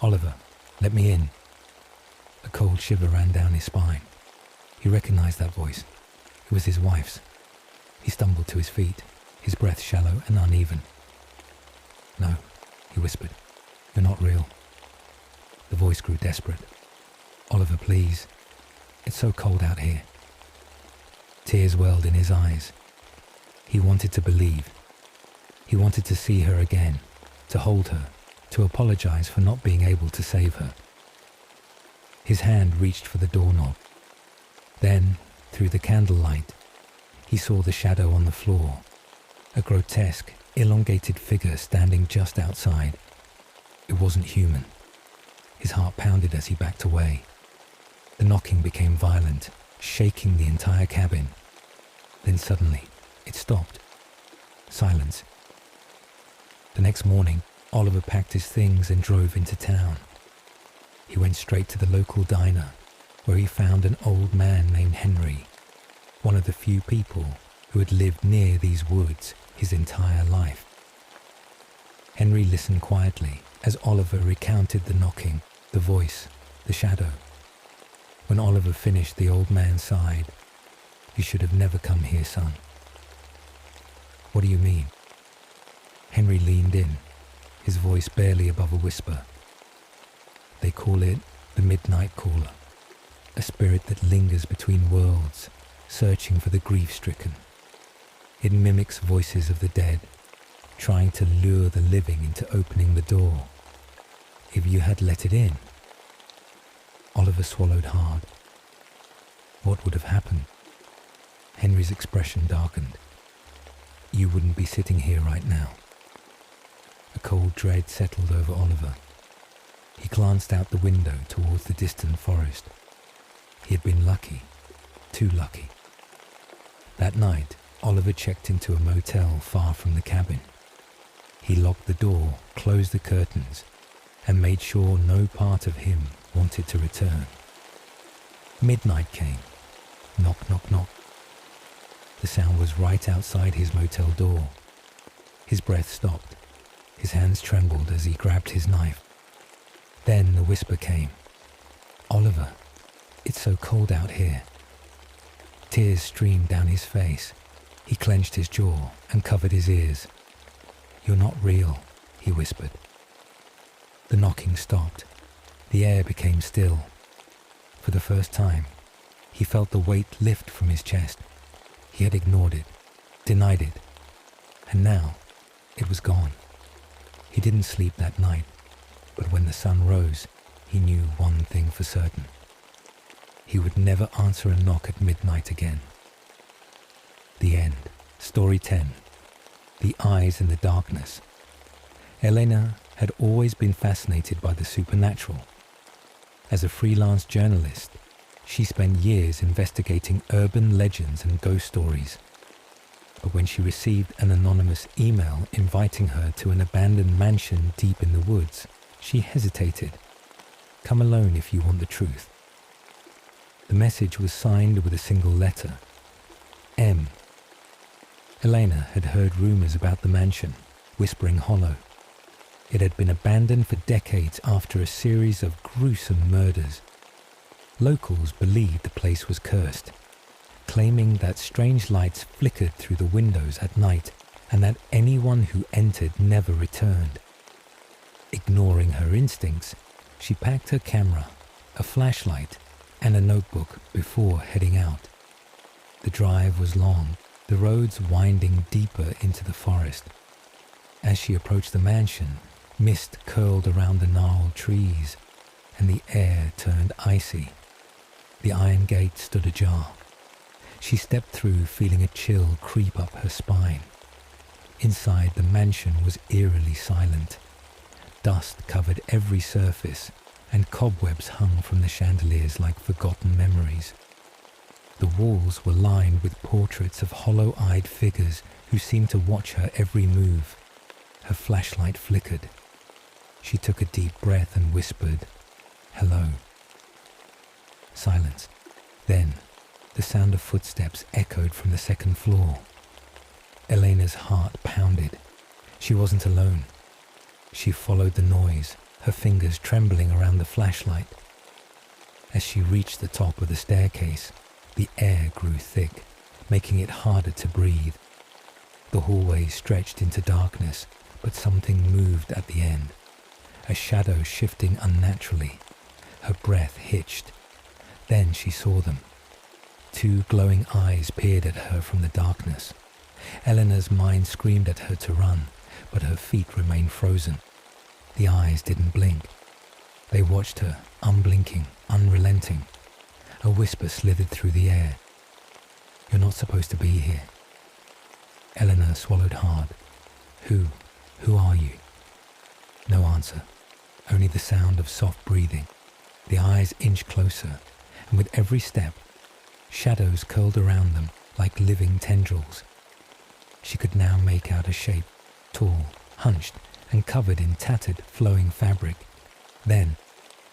"Oliver, let me in." A cold shiver ran down his spine. He recognized that voice. It was his wife's. He stumbled to his feet, his breath shallow and uneven. "No," he whispered. "You're not real." The voice grew desperate. "Oliver, please. It's so cold out here." Tears welled in his eyes. He wanted to believe. He wanted to see her again, to hold her, to apologize for not being able to save her. His hand reached for the doorknob. Then, through the candlelight, he saw the shadow on the floor, a grotesque, elongated figure standing just outside. It wasn't human. His heart pounded as he backed away. The knocking became violent, shaking the entire cabin. Then suddenly, it stopped. Silence. The next morning, Oliver packed his things and drove into town. He went straight to the local diner, where he found an old man named Henry, one of the few people who had lived near these woods his entire life. Henry listened quietly as Oliver recounted the knocking, the voice, the shadow. When Oliver finished, the old man sighed. "You should have never come here, son." "What do you mean?" Henry leaned in, his voice barely above a whisper. "They call it the Midnight Caller, a spirit that lingers between worlds, searching for the grief-stricken. It mimics voices of the dead, trying to lure the living into opening the door. If you had let it in..." Oliver swallowed hard. What would have happened? Henry's expression darkened. "You wouldn't be sitting here right now." A cold dread settled over Oliver. He glanced out the window towards the distant forest. He had been lucky, too lucky. That night, Oliver checked into a motel far from the cabin. He locked the door, closed the curtains, and made sure no part of him wanted to return. Midnight came. Knock, knock, knock. The sound was right outside his motel door. His breath stopped. His hands trembled as he grabbed his knife. Then the whisper came. "Oliver, it's so cold out here." Tears streamed down his face. He clenched his jaw and covered his ears. "You're not real," he whispered. The knocking stopped. The air became still. For the first time, he felt the weight lift from his chest. He had ignored it, denied it, and now it was gone. He didn't sleep that night, but when the sun rose, he knew one thing for certain. He would never answer a knock at midnight again. The end. Story 10. The Eyes in the Darkness. Elena had always been fascinated by the supernatural. As a freelance journalist, she spent years investigating urban legends and ghost stories. But when she received an anonymous email inviting her to an abandoned mansion deep in the woods, she hesitated. "Come alone if you want the truth." The message was signed with a single letter, M. Elena had heard rumors about the mansion, Whispering Hollow. It had been abandoned for decades after a series of gruesome murders. Locals believed the place was cursed, claiming that strange lights flickered through the windows at night and that anyone who entered never returned. Ignoring her instincts, she packed her camera, a flashlight, and a notebook before heading out. The drive was long, the roads winding deeper into the forest. As she approached the mansion, mist curled around the gnarled trees, and the air turned icy. The iron gate stood ajar. She stepped through, feeling a chill creep up her spine. Inside, the mansion was eerily silent. Dust covered every surface, and cobwebs hung from the chandeliers like forgotten memories. The walls were lined with portraits of hollow-eyed figures who seemed to watch her every move. Her flashlight flickered. She took a deep breath and whispered, "Hello." Silence. Then, the sound of footsteps echoed from the second floor. Elena's heart pounded. She wasn't alone. She followed the noise, her fingers trembling around the flashlight. As she reached the top of the staircase, the air grew thick, making it harder to breathe. The hallway stretched into darkness, but something moved at the end, a shadow shifting unnaturally. Her breath hitched. Then she saw them. Two glowing eyes peered at her from the darkness. Eleanor's mind screamed at her to run, but her feet remained frozen. The eyes didn't blink. They watched her, unblinking, unrelenting. A whisper slithered through the air. "You're not supposed to be here." Eleanor swallowed hard. Who are you?" No answer, only the sound of soft breathing. The eyes inched closer, and with every step, shadows curled around them like living tendrils. She could now make out a shape, tall, hunched, and covered in tattered, flowing fabric. Then,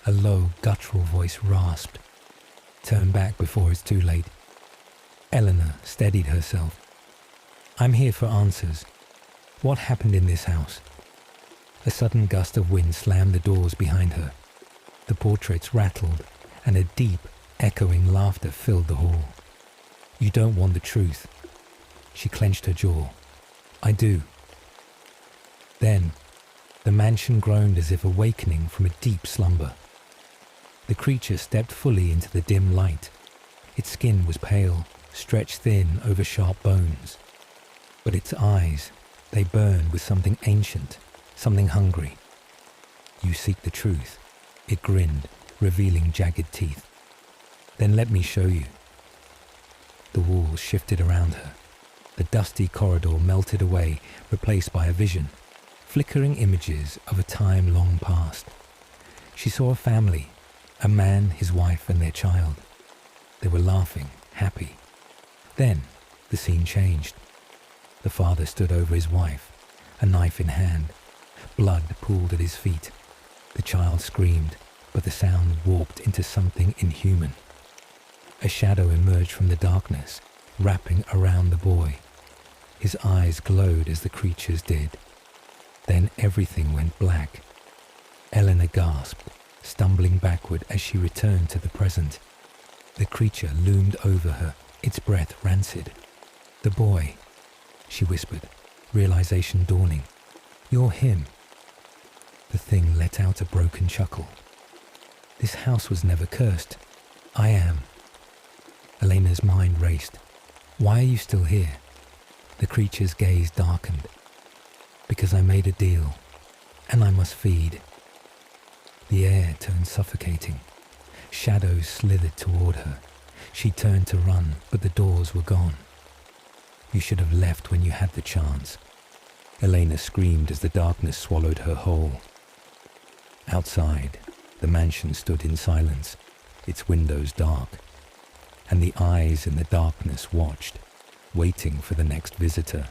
a low, guttural voice rasped, "Turn back before it's too late." Eleanor steadied herself. "I'm here for answers. What happened in this house?" A sudden gust of wind slammed the doors behind her. The portraits rattled, and a deep, echoing laughter filled the hall. "You don't want the truth." She clenched her jaw. "I do." Then, the mansion groaned as if awakening from a deep slumber. The creature stepped fully into the dim light. Its skin was pale, stretched thin over sharp bones. But its eyes, they burned with something ancient, something hungry. "You seek the truth," it grinned, revealing jagged teeth. "Then let me show you." The walls shifted around her. The dusty corridor melted away, replaced by a vision, flickering images of a time long past. She saw a family, a man, his wife, and their child. They were laughing, happy. Then the scene changed. The father stood over his wife, a knife in hand. Blood pooled at his feet. The child screamed, but the sound warped into something inhuman. A shadow emerged from the darkness, wrapping around the boy. His eyes glowed as the creature's did. Then everything went black. Eleanor gasped, stumbling backward as she returned to the present. The creature loomed over her, its breath rancid. "The boy," she whispered, realization dawning. "You're him." The thing let out a broken chuckle. "This house was never cursed. I am." Elena's mind raced. "Why are you still here?" The creature's gaze darkened. "Because I made a deal, and I must feed." The air turned suffocating. Shadows slithered toward her. She turned to run, but the doors were gone. "You should have left when you had the chance." Elena screamed as the darkness swallowed her whole. Outside, the mansion stood in silence, its windows dark, and the eyes in the darkness watched, waiting for the next visitor.